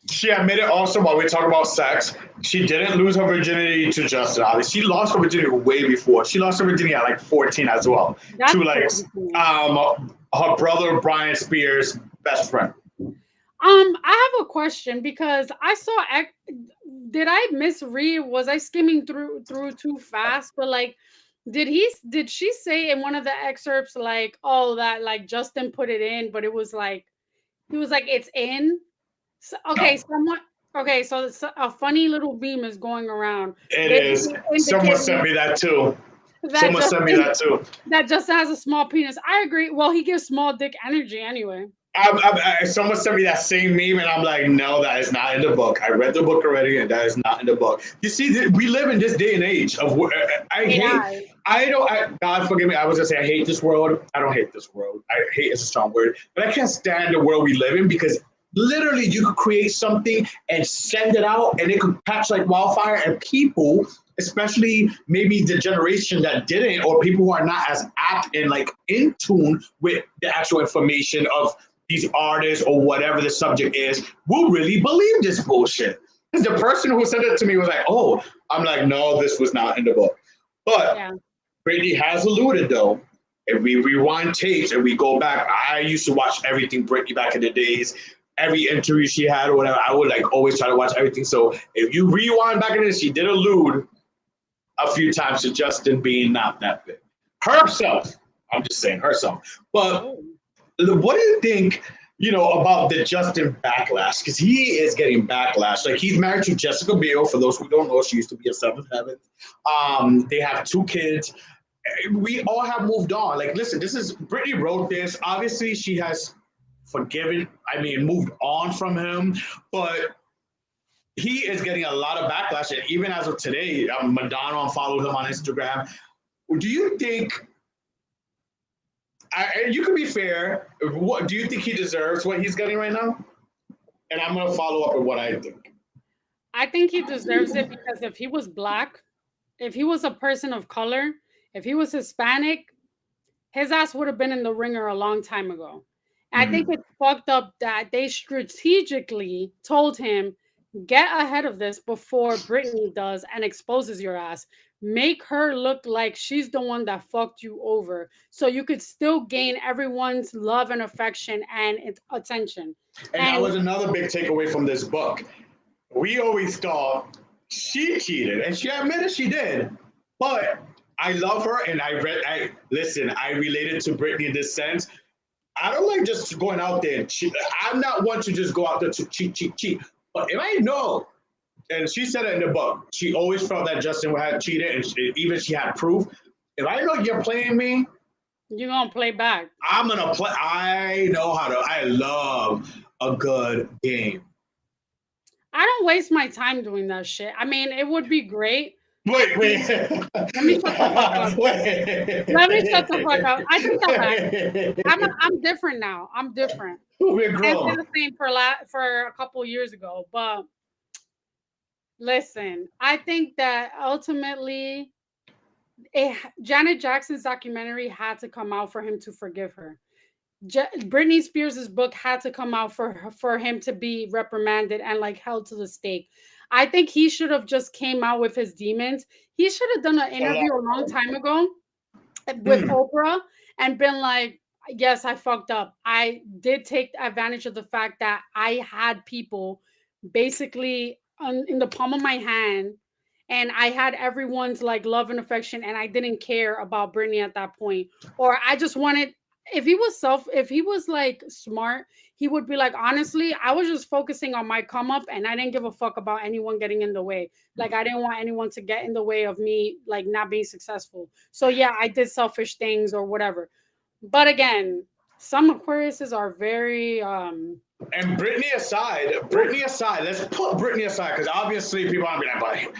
She admitted also while we talk about sex, she didn't lose her virginity to Justin. Obviously, she lost her virginity way before. She lost her virginity at like 14 as well to That's like crazy to me. her brother Brian Spears' best friend. I have a question because I saw. Did I misread? Was I skimming through too fast? But like, did she say in one of the excerpts like, oh, that like Justin put it in, but it was like he was like it's in. So, okay, No, someone. Okay, so a funny little beam is going around, it is. basically Someone sent indicating me that too. that Someone sent me Justin that too. that Justin has a small penis. I agree. Well, he gives small dick energy anyway. Someone sent me that same meme, and I'm like, no, that is not in the book. I read the book already, and that is not in the book. You see, we live in this day and age of. I hate. AI. I don't. God forgive me. I was gonna say I hate this world. I don't hate this world. I hate is a strong word, but I can't stand the world we live in because literally you could create something and send it out, and it could catch like wildfire, and people. Especially maybe the generation that didn't, or people who are not as apt and like in tune with the actual information of these artists or whatever the subject is will really believe this bullshit. Because the person who sent it to me was like, oh, I'm like, no, this was not in the book. But Yeah. Brady has alluded though. If we rewind tapes and we go back, I used to watch everything Britney back in the days. Every interview she had or whatever, I would like always try to watch everything. So if you rewind back in this, she did allude a few times to Justin being not that big. Herself. I'm just saying herself. But Oh. what do you think, about the Justin backlash? Because he is getting backlash. Like he's married to Jessica Biel. For those who don't know, she used to be a Seventh Heaven. They have two kids. We all have moved on. Like, listen, this is Brittany wrote this. Obviously, she has forgiven. I mean, moved on from him, but he is getting a lot of backlash. And even as of today, Madonna unfollowed him on Instagram. Do you think you can be fair. What do you think he deserves what he's getting right now? And I'm gonna follow up with what I think. I think he deserves it because if he was black, if he was a person of color, if he was Hispanic, his ass would have been in the ringer a long time ago. I think Mm-hmm. it's fucked up that they strategically told him, get ahead of this before Britney does and exposes your ass. make her look like she's the one that fucked you over, so you could still gain everyone's love and affection and attention. And that And was another big takeaway from this book. We always thought she cheated, and she admitted she did. But I love her, and I listen. I related to Britney in this sense. I don't like just going out there and cheat. I'm not one to just go out there to cheat. But if I know, and she said it in the book, she always felt that Justin had cheated, and even she had proof. If I know you're playing me, you're gonna play back. I'm gonna play. I know how to. I love a good game. I don't waste my time doing that shit. I mean, it would be great. Wait. Let me shut the fuck up. Let me shut the fuck up. I take that back. I'm different now. I'm different. We're I grown. did the same for a couple years ago, but listen, I think that ultimately, Janet Jackson's documentary had to come out for him to forgive her. Britney Spears' book had to come out for him to be reprimanded and like held to the stake. I think he should have just came out with his demons. He should have done an interview a long time ago with Oprah and been like, yes, I fucked up. I did take advantage of the fact that I had people basically in the palm of my hand, and I had everyone's like love and affection, and I didn't care about Britney at that point. Or I just wanted, if he was like smart, he would be like, honestly, I was just focusing on my come up, and I didn't give a fuck about anyone getting in the way. Like, I didn't want anyone to get in the way of me, like, not being successful. So yeah, I did selfish things or whatever. But again, some Aquariuses are very And Britney aside, let's put Britney aside, because obviously people are gonna be like,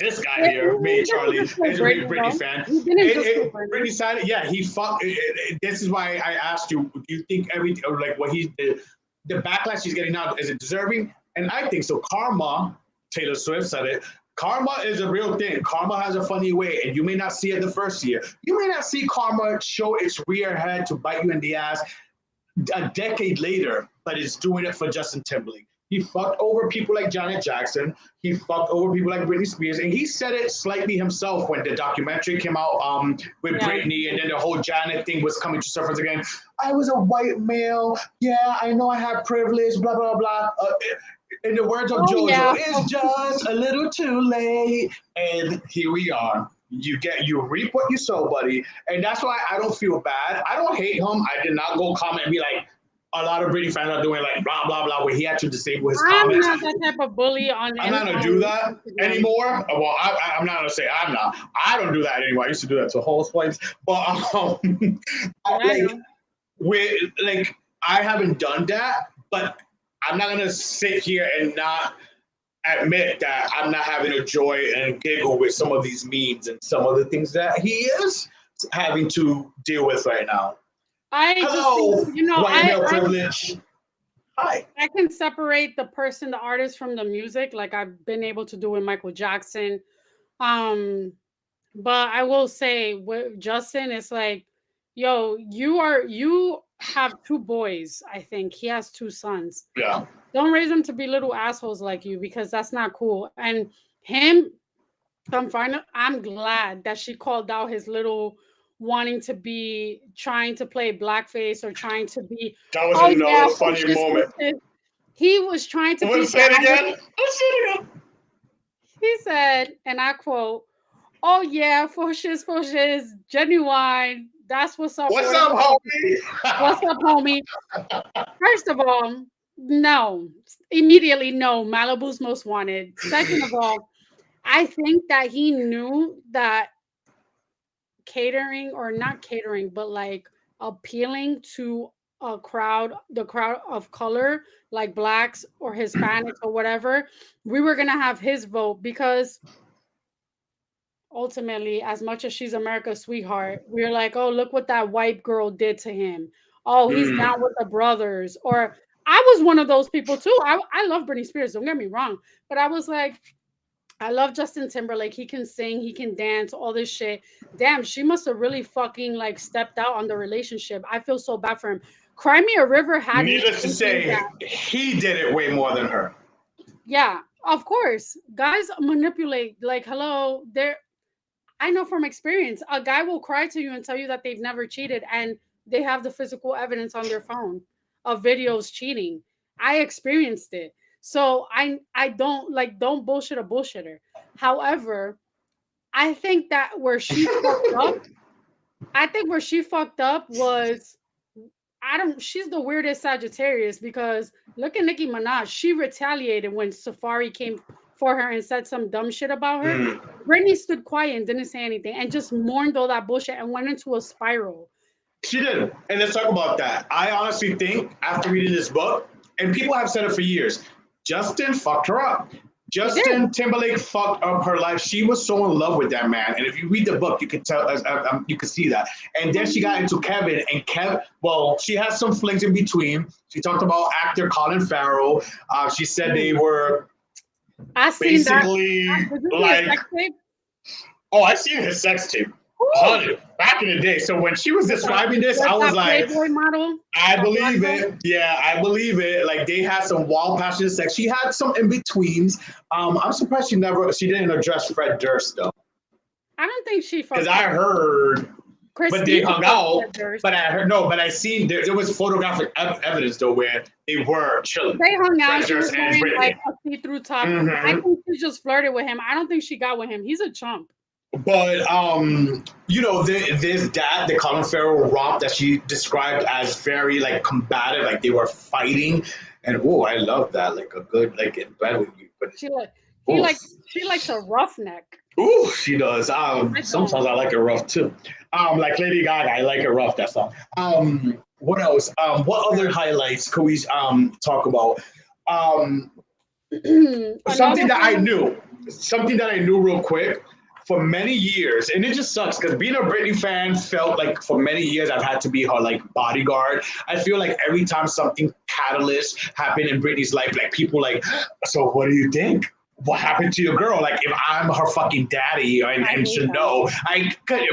this guy here, me, Charlie, is a big Britney fan. Britney side, yeah, he fucked. This is why I asked you, do you think like what the backlash he's getting now, is it deserving? And I think so. Karma, Taylor Swift said it. Karma is a real thing. Karma has a funny way, and you may not see it the first year. You may not see karma show its rear head to bite you in the ass a decade later, but it's doing it for Justin Timberlake. He fucked over people like Janet Jackson. He fucked over people like Britney Spears. And he said it slightly himself when the documentary came out with Britney, and then the whole Janet thing was coming to surface again. I was a white male. Yeah, I know I have privilege, blah, blah, blah. In the words of JoJo, it's just a little too late. And here we are. You reap what you sow, buddy. And that's why I don't feel bad. I don't hate him. I did not go comment and be like, a lot of Britney fans are doing like blah blah blah, where he had to disable his comments. I'm not that type of bully on. I'm not gonna do that anymore. Well, I'm not gonna say I'm not. I don't do that anymore. I used to do that to whole points, but I haven't done that. But I'm not gonna sit here and not admit that I'm not having a joy and giggle with some of these memes and some of the things that he is having to deal with right now. Hello, just think, white male privilege. Hi. I can separate the person, the artist, from the music, like I've been able to do with Michael Jackson. But I will say with Justin, it's like, yo, you have two boys. I think he has two sons. Yeah. Don't raise them to be little assholes like you, because that's not cool. And him, I'm glad that she called out his little wanting to be, trying to play blackface or trying to be. That was another funny moment. He was trying to be. Say it again. Let's say it again. He said, and I quote, "Oh yeah, for shiz, genuine. That's what's up. What's up, homie? What's up, homie?" First of all, no, immediately no. Malibu's Most Wanted. Second of all, I think that he knew that catering, or not catering, but like appealing to the crowd of color, like blacks or Hispanics or whatever, we were gonna have his vote, because ultimately, as much as she's America's sweetheart, we're like, oh, look what that white girl did to him. Oh, he's down with the brothers. Or I was one of those people too. I love Britney Spears, don't get me wrong, but I was like, I love Justin Timberlake. He can sing, he can dance, all this shit. Damn, she must have really fucking like stepped out on the relationship. I feel so bad for him. Cry Me a River had. Needless to say, he did it way more than her. Yeah, of course. Guys manipulate. Like, hello, I know from experience, a guy will cry to you and tell you that they've never cheated, and they have the physical evidence on their phone of videos cheating. I experienced it. So I don't like, don't bullshit a bullshitter. However, I think that where she fucked up, I think where she fucked up was, I don't. She's the weirdest Sagittarius, because look at Nicki Minaj. She retaliated when Safari came for her and said some dumb shit about her. Mm. Britney stood quiet and didn't say anything and just mourned all that bullshit and went into a spiral. She did. And let's talk about that. I honestly think after reading this book, and people have said it for years, Justin fucked her up. Justin Timberlake fucked up her life. She was so in love with that man, and if you read the book, you could tell. You could see that. And then she got into Kevin, and well, she had some flings in between. She talked about actor Colin Farrell. She said they were basically like. Oh, I've seen his sex tape. Back in the day. So when she was describing this, I was like, Playboy model? I believe it. Yeah, I believe it. Like they had some wild, passionate sex. She had some in betweens. I'm surprised she didn't address Fred Durst though. I don't think she. Because I heard, but they hung out. But I heard but I seen there was photographic evidence though where they were chilling. They hung out. She was wearing like a see-through top. Mm-hmm. I think she just flirted with him. I don't think she got with him. He's a chump. But there's that the Colin Farrell romp that she described as very like combative, like they were fighting, and I love that, like a good like in bed with you. But she likes a roughneck. Ooh, she does. Sometimes I like it rough too. Like Lady Gaga, I like it rough. That song. What else? What other highlights could we talk about? Something that I knew real quick. For many years, and it just sucks because being a Britney fan felt like for many years I've had to be her like bodyguard. I feel like every time something catalyst happened in Britney's life, like people like, so what do you think? What happened to your girl? Like if I'm her fucking daddy and should know.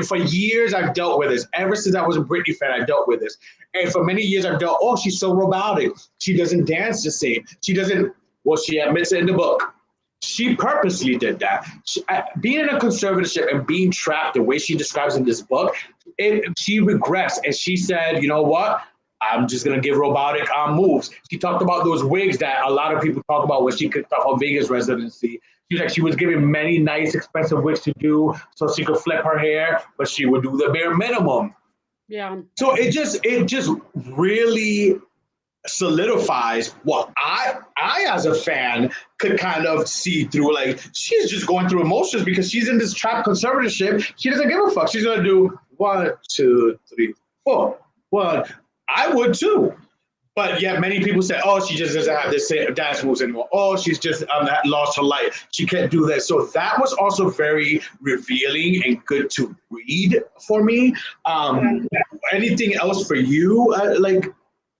For years I've dealt with this. Ever since I was a Britney fan, I dealt with this. And for many years I've dealt, she's so robotic. She doesn't dance the same. She doesn't, she admits it in the book. She purposely did that. Being in a conservatorship and being trapped the way she describes in this book, she regressed. And she said, you know what? I'm just going to give robotic moves. She talked about those wigs that a lot of people talk about when she kicked off her Vegas residency. She was given many nice, expensive wigs to do so she could flip her hair, but she would do the bare minimum. Yeah. So it just really solidifies what I as a fan could kind of see through. Like she's just going through emotions because she's in this trapped conservatorship. She doesn't give a fuck. She's gonna do 1, 2, 3, 4. 1. I would too. But yet many people say, she just doesn't have this dance moves anymore. She's just lost her life. She can't do that. So that was also very revealing and good to read for me. Anything else for you?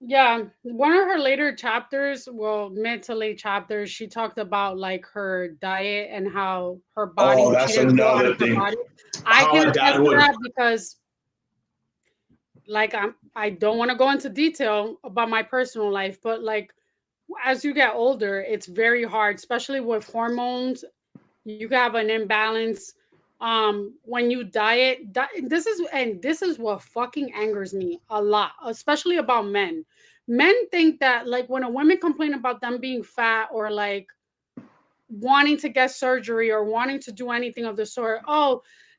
Yeah, one of her later chapters, mid to late chapters, she talked about like her diet and how her body. That's another thing. I can attest to that because, like, I don't want to go into detail about my personal life, but like, as you get older, it's very hard, especially with hormones. You have an imbalance. When you diet, this is what fucking angers me a lot, especially about men. Men think that like when a woman complain about them being fat or like wanting to get surgery or wanting to do anything of the sort,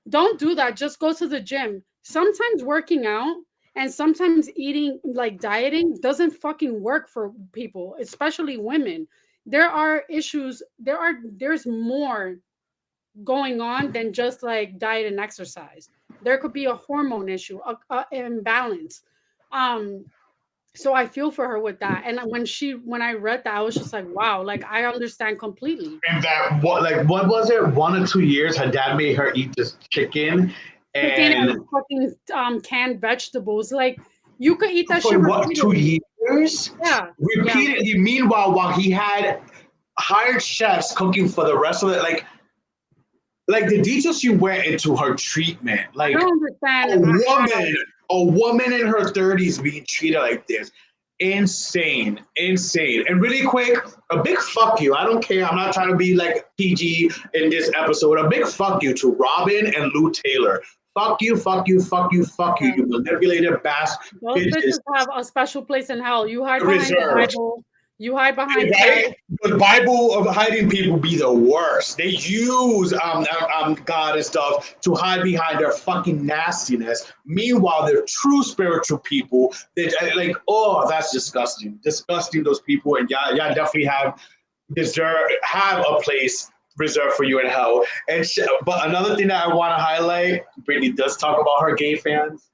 don't do that. Just go to the gym. Sometimes working out and sometimes eating, like dieting, doesn't fucking work for people, especially women. There are issues. There's more going on than just like diet and exercise. There could be a hormone issue, a imbalance. So I feel for her with that. And when I read that, I was just like, wow, like I understand completely. And that what was it? 1 or 2 years, her dad made her eat this chicken and fucking canned vegetables. Like you could eat that for shit for what, 2 years? Yeah. Repeatedly. Yeah. Meanwhile, while he had hired chefs cooking for the rest of it, like the details she went into her treatment, like I don't understand. a woman in her 30s being treated like this. insane. And really quick, a big fuck you. I don't care. I'm not trying to be like PG in this episode. A big fuck you to Robin and Lou Taylor. Fuck you, fuck you, fuck you, fuck you, you manipulated bastard Those bitches. bitches have a special place in hell. You hide behind the Reserved. Bible. You hide behind Right? The Bible of hiding people be the worst. They use God and stuff to hide behind their fucking nastiness. Meanwhile, they're true spiritual people. They like, oh, that's disgusting. Disgusting, those people. And y'all definitely have a place reserved for you in hell. And but another thing that I want to highlight, Britney does talk about her gay fans.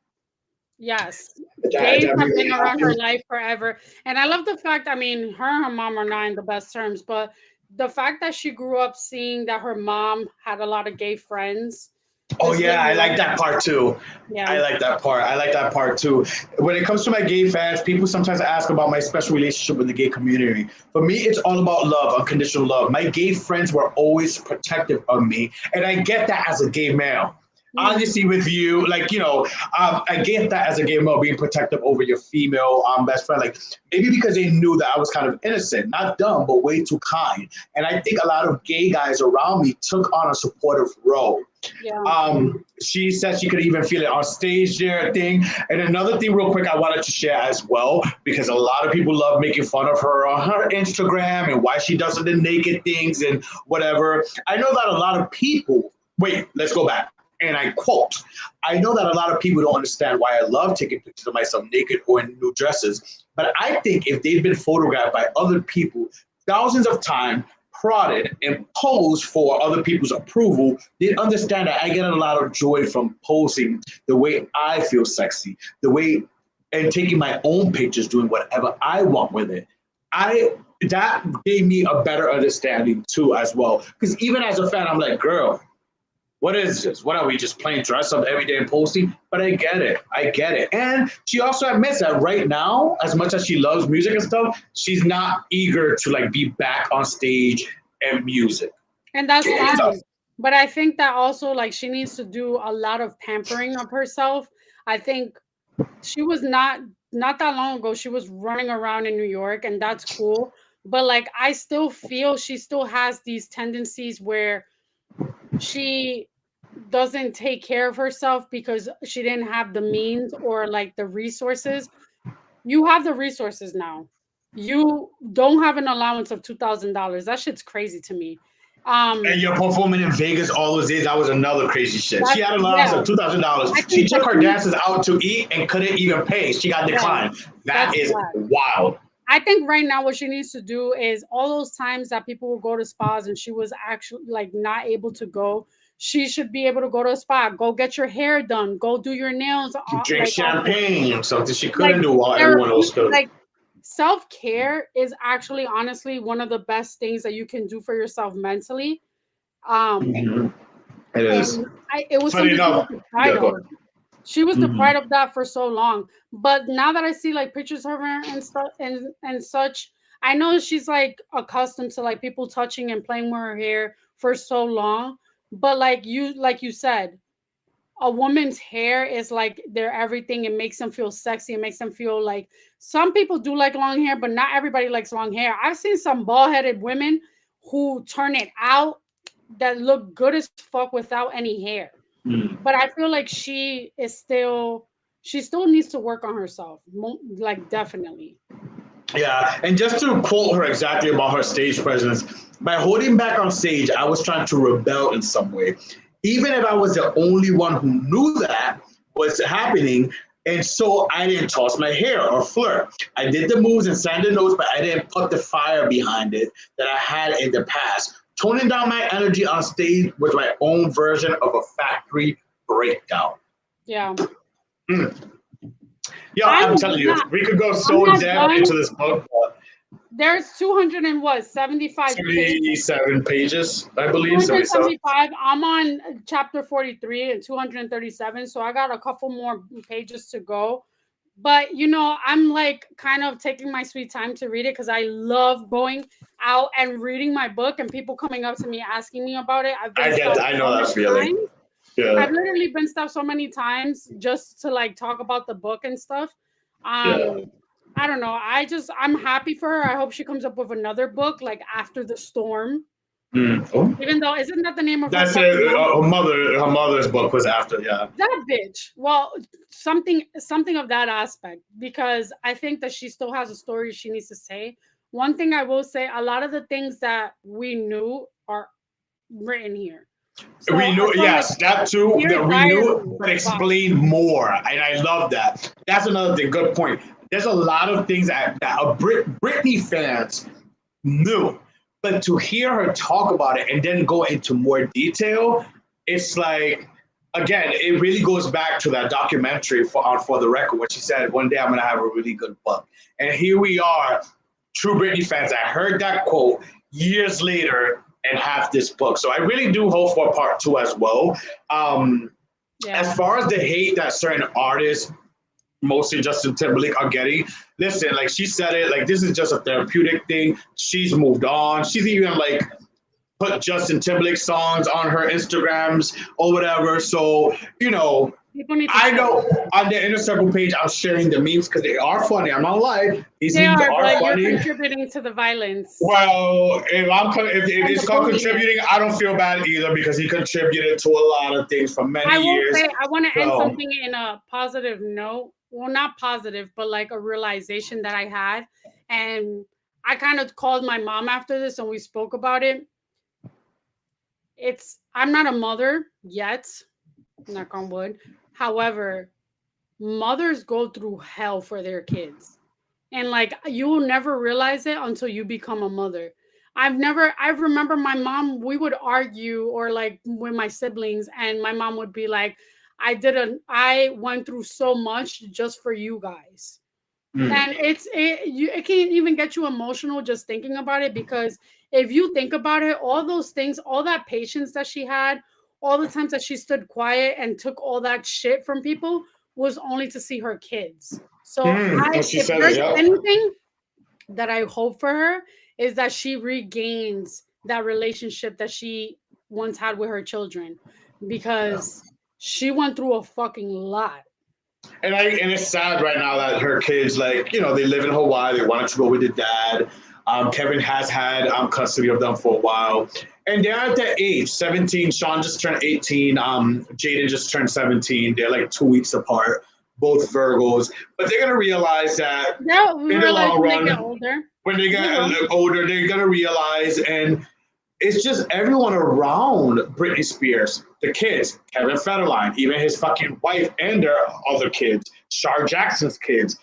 Yes. Gays have been around her life forever. And I love the fact, I mean, her and her mom are not in the best terms, but the fact that she grew up seeing that her mom had a lot of gay friends. Oh yeah, I like that part too. Yeah. I like that part too. When it comes to my gay fans, people sometimes ask about my special relationship with the gay community. For me, it's all about love, unconditional love. My gay friends were always protective of me, and I get that as a gay male. Obviously, with you, like, you know, I get that as a gay male, being protective over your female best friend, like maybe because they knew that I was kind of innocent, not dumb, but way too kind. And I think a lot of gay guys around me took on a supportive role. Yeah. She said she could even feel it on stage there thing. And another thing real quick I wanted to share as well, because a lot of people love making fun of her on her Instagram and why she does the naked things and whatever. I know that a lot of people, let's go back. And I quote, I know that a lot of people don't understand why I love taking pictures of myself naked or in new dresses, but I think if they've been photographed by other people thousands of times, prodded and posed for other people's approval, they'd understand that I get a lot of joy from posing the way I feel sexy, and taking my own pictures, doing whatever I want with it. That gave me a better understanding too as well. Because even as a fan, I'm like, girl, what is this? What are we just playing dress up every day and posting? But I get it. And she also admits that right now, as much as she loves music and stuff, she's not eager to like be back on stage and music. And that's fine. But I think that also like she needs to do a lot of pampering of herself. I think she was not that long ago, she was running around in New York, and that's cool. But like I still feel she still has these tendencies where she doesn't take care of herself because she didn't have the means or like the resources. You have the resources now. You don't have an allowance of $2,000. That shit's crazy to me. And you're performing in Vegas all those days. That was another crazy shit. She had an allowance of $2,000. She took her dancers out to eat and couldn't even pay. She got declined. That is wild. I think right now what she needs to do is all those times that people will go to spas and she was actually like not able to go, she should be able to go to a spa, go get your hair done, go do your nails. Drink champagne, something she couldn't do while everyone else could. Like self-care is actually honestly one of the best things that you can do for yourself mentally. It is. It was funny enough. She was deprived of that for so long. But now that I see like pictures of her and stuff and such, I know she's like accustomed to like people touching and playing with her hair for so long. But like you said, a woman's hair is like their everything. It makes them feel sexy. It makes them feel like some people do like long hair, but not everybody likes long hair. I've seen some bald-headed women who turn it out that look good as fuck without any hair. But I feel like she still needs to work on herself, like definitely. Yeah, and just to quote her exactly about her stage presence, by holding back on stage, I was trying to rebel in some way. Even if I was the only one who knew that was happening, and so I didn't toss my hair or flirt. I did the moves and sang the notes, but I didn't put the fire behind it that I had in the past. Toning down my energy on stage was my own version of a factory breakdown. Yeah. Yeah, I'm telling you, we could go so deep into this book. There's 275 77 pages, I believe. 275. I'm on chapter 43 and 237, so I got a couple more pages to go. But, you know, I'm like kind of taking my sweet time to read it because I love going out and reading my book and people coming up to me asking me about it. I know that feeling. Yeah. I've literally been stopped so many times just to like talk about the book and stuff. I don't know. I'm happy for her. I hope she comes up with another book like After the Storm. Oh. Even though isn't that the name of her That's fucking it. novel? Her mother's book was after. Yeah. That bitch. Well, something of that aspect because I think that she still has a story she needs to say. One thing I will say, a lot of the things that we knew are written here. So We I knew, felt like yes, that too. Dear That we Diary. knew, but Wow. explain more, and I love that. That's another thing. Good point. There's a lot of things that Britney fans knew, but to hear her talk about it and then go into more detail, it's like again, it really goes back to that documentary for the record when she said, "One day I'm gonna have a really good book," and here we are, true Britney fans that heard that quote years later and have this book. So I really do hope for part two as well. Yeah. As far as the hate that certain artists, mostly Justin Timberlake, are getting, listen, like she said it, like this is just a therapeutic thing. She's moved on. She's even like put Justin Timberlake songs on her Instagrams or whatever. So, People need to I chill. know on the Inner Circle page, I'm sharing the memes because they are funny. I'm not lying. These They memes are, are but you're funny. contributing to the violence. Well, if And it's the called bullying. contributing, I don't feel bad either because he contributed to a lot of things for many I will years. say I want to end So, something in a positive note. Well, not positive, but like a realization that I had. And I kind of called my mom after this and we spoke about it. I'm not a mother yet, knock on wood. However, mothers go through hell for their kids. And like you will never realize it until you become a mother. I remember my mom, we would argue or like with my siblings, and my mom would be like, I went through so much just for you guys. And it can't even get you emotional just thinking about it because if you think about it, all those things, all that patience that she had, all the times that she stood quiet and took all that shit from people was only to see her kids. So she if says it, there's yeah. anything that I hope for her is that she regains that relationship that she once had with her children because she went through a fucking lot. And it's sad right now that her kids, like, they live in Hawaii. They wanted to go with the dad. Kevin has had custody of them for a while. And they're at that age, 17. Sean just turned 18. Jaden just turned 17. They're like 2 weeks apart, both Virgos. But they're going to realize that Yeah, we in the realize long when they get run, older. when they get older, they're going to realize. And it's just everyone around Britney Spears, the kids, Kevin Federline, even his fucking wife and their other kids, Shar Jackson's kids,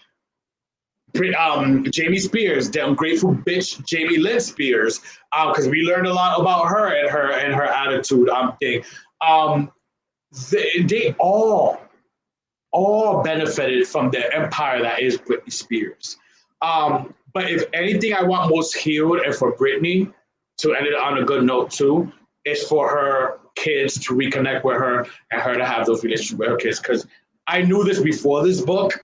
Jamie Spears, the ungrateful bitch Jamie Lynn Spears, because we learned a lot about her and her attitude thing. They all benefited from the empire that is Britney Spears. But if anything, I want most healed and for Britney to end it on a good note too, is for her kids to reconnect with her and her to have those relationships with her kids. Because I knew this before this book,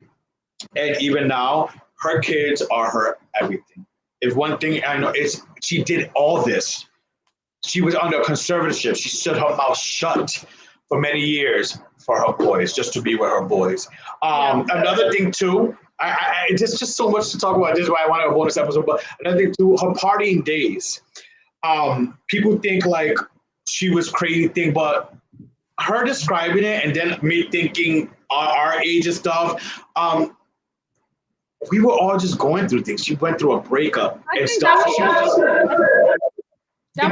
and even now, her kids are her everything. If one thing I know is she did all this. She was under conservatorship. She stood her mouth shut for many years for her boys, just to be with her boys. Another thing too, there's just so much to talk about. This is why I wanted a bonus episode. But another thing too, her partying days. People think like she was crazy thing, but her describing it and then me thinking our age and stuff, we were all just going through things. She went through a breakup and stuff. The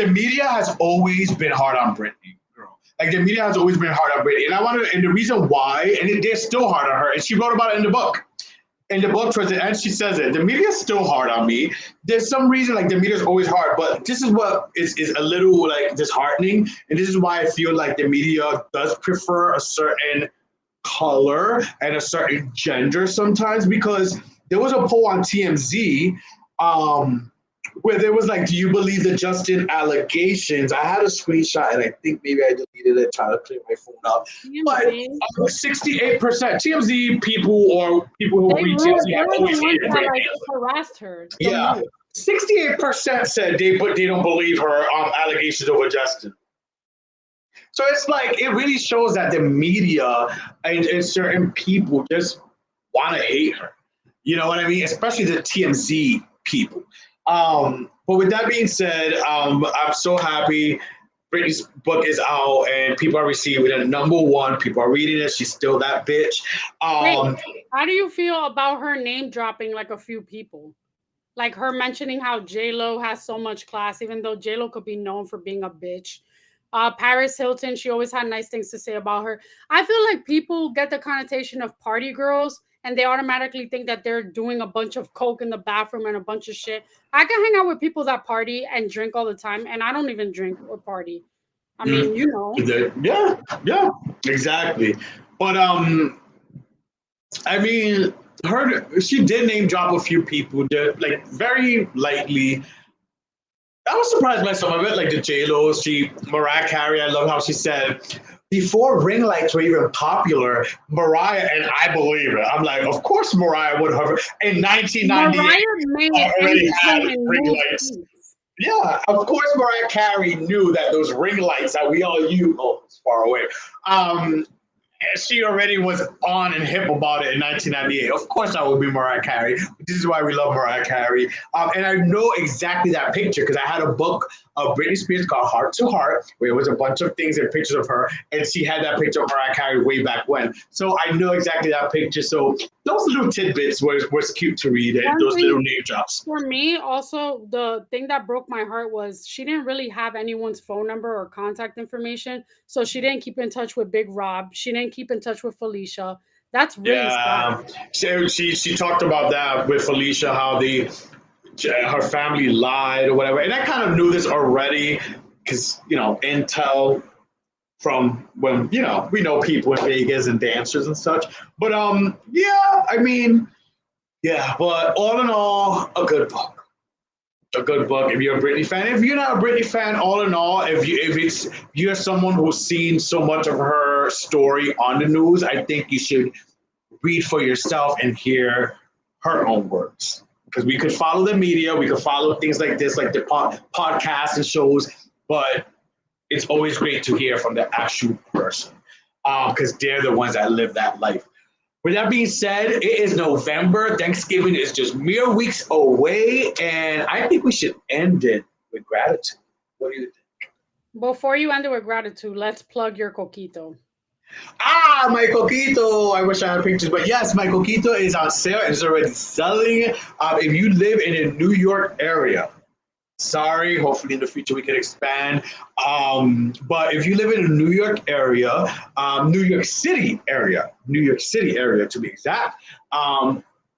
media has always been hard on Britney, girl. Like the media has always been hard on Britney, and the reason why, and they're still hard on her. And she wrote about it in the book. In the book towards the end, she says it. The media is still hard on me. There's some reason like the media is always hard, but this is what is a little like disheartening, and this is why I feel like the media does prefer a certain color and a certain gender sometimes, because there was a poll on TMZ where there was like, do you believe the Justin allegations? I had a screenshot and I think maybe I deleted it trying to clear my phone up. But 68% TMZ people or people who read TMZ have always hated Britney. Harassed her. Yeah, 68% said they don't believe her allegations over Justin. So it's like it really shows that the media and certain people just want to hate her. You know what I mean? Especially the TMZ people. But with that being said, I'm so happy Britney's book is out and people are receiving it. Number one, people are reading it. She's still that bitch. Wait, Um, how do you feel about her name dropping like a few people? Like her mentioning how J Lo has so much class, even though J Lo could be known for being a bitch. Paris Hilton, she always had nice things to say about her. I feel like people get the connotation of party girls and they automatically think that they're doing a bunch of coke in the bathroom and a bunch of shit. I can hang out with people that party and drink all the time, and I don't even drink or party. I mean, you know. yeah, yeah, exactly. But I mean, her she did name drop a few people, like very lightly. I was surprised by some of it, like the J Lo, Mariah Carey. I love how she said before ring lights were even popular, Mariah and I believe it. I'm like, of course Mariah would have in 1998 Mariah made already had Angel and ring Move lights. Peace. Yeah, of course Mariah Carey knew that those ring lights that we all use. Oh, it's far away. Um, she already was on and hip about it in 1998. Of course, I would be Mariah Carey. This is why we love Mariah Carey. And I know exactly that picture because I had a book of Britney Spears called Heart to Heart, where it was a bunch of things and pictures of her. And she had that picture of Mariah Carey way back when. So I know exactly that picture. So those little tidbits was cute to read, and One those little thing name drops. for me, also, the thing that broke my heart was she didn't really have anyone's phone number or contact information. So she didn't keep in touch with Big Rob. She didn't keep in touch with Felicia. That's really sad. Yeah, she talked about that with Felicia, how her family lied or whatever. And I kind of knew this already because, intel from when, we know people in Vegas and dancers and such. But yeah, I mean, yeah, but all in all, a good book. A good book if you're a Britney fan. If you're not a Britney fan, all in all, if you're someone who's seen so much of her story on the news, I think you should read for yourself and hear her own words. Because we could follow the media, we could follow things like this, like the podcasts and shows, but it's always great to hear from the actual person because they're the ones that live that life. With that being said, it is November. Thanksgiving is just mere weeks away, and I think we should end it with gratitude. What do you think? Before you end it with gratitude, let's plug your coquito. My coquito. I wish I had pictures, but yes, my coquito is on sale. It's already selling. If you live in a New York area, sorry, hopefully in the future we can expand. But if you live in a New York area, New York City area to be exact,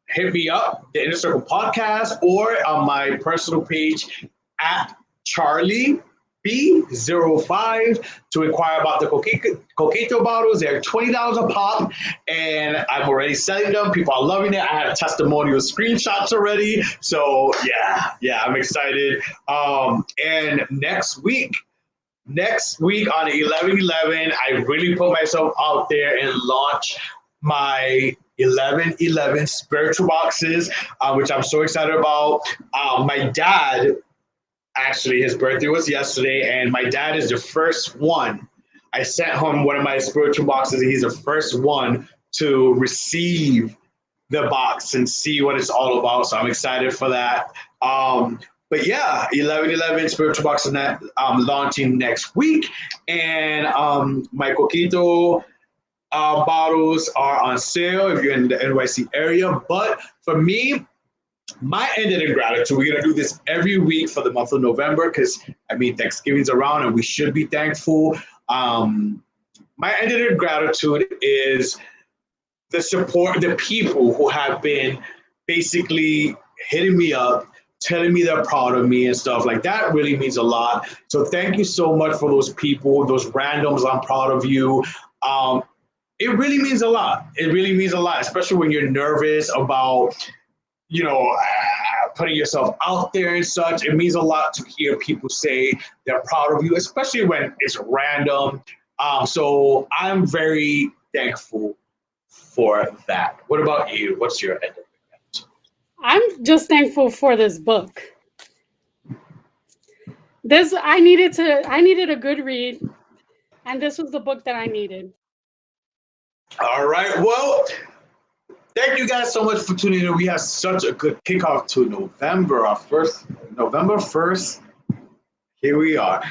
hit me up, the Inner Circle Podcast, or on my personal page at Charlie B05 to inquire about the coquito bottles. They're $20 a pop, and I'm already selling them. People are loving it. I have testimonial screenshots already. So yeah, I'm excited. And next week on 11/11, I really put myself out there and launch my 11/11 spiritual boxes, which I'm so excited about. My dad, actually, his birthday was yesterday, and my dad is the first one. I sent him one of my spiritual boxes, and he's the first one to receive the box and see what it's all about. So I'm excited for that. But yeah, 11/11 spiritual box and that launching next week, and my coquito bottles are on sale if you're in the NYC area. But for me, my ended in gratitude. We're gonna do this every week for the month of November because Thanksgiving's around and we should be thankful. My ended in gratitude is the support, the people who have been basically hitting me up, telling me they're proud of me and stuff like that really means a lot. So thank you so much for those people, those randoms. I'm proud of you. It really means a lot. It really means a lot, especially when you're nervous about, putting yourself out there and such. It means a lot to hear people say they're proud of you, especially when it's random. So I'm very thankful for that. What about you? What's your end? I'm just thankful for this book. I needed a good read. And this was the book that I needed. All right. Well, thank you guys so much for tuning in. We have such a good kickoff to November, our first November 1st. Here we are.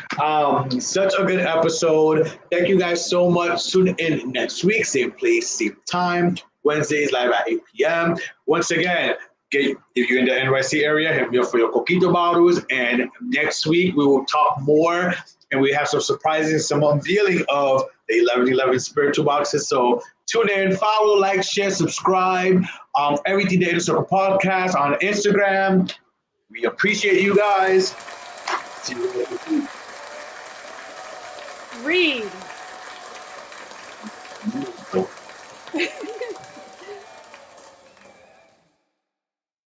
Such a good episode. Thank you guys so much. Tune in next week, same place, same time. Wednesdays live at 8 p.m. Once again, if you're in the NYC area, hit me up for your coquito bottles. And next week we will talk more, and we have some surprises, some unveiling of the 1111 spiritual boxes. So tune in, follow, like, share, subscribe. Everything Data Circle Podcast on Instagram. We appreciate you guys. See you later. Read.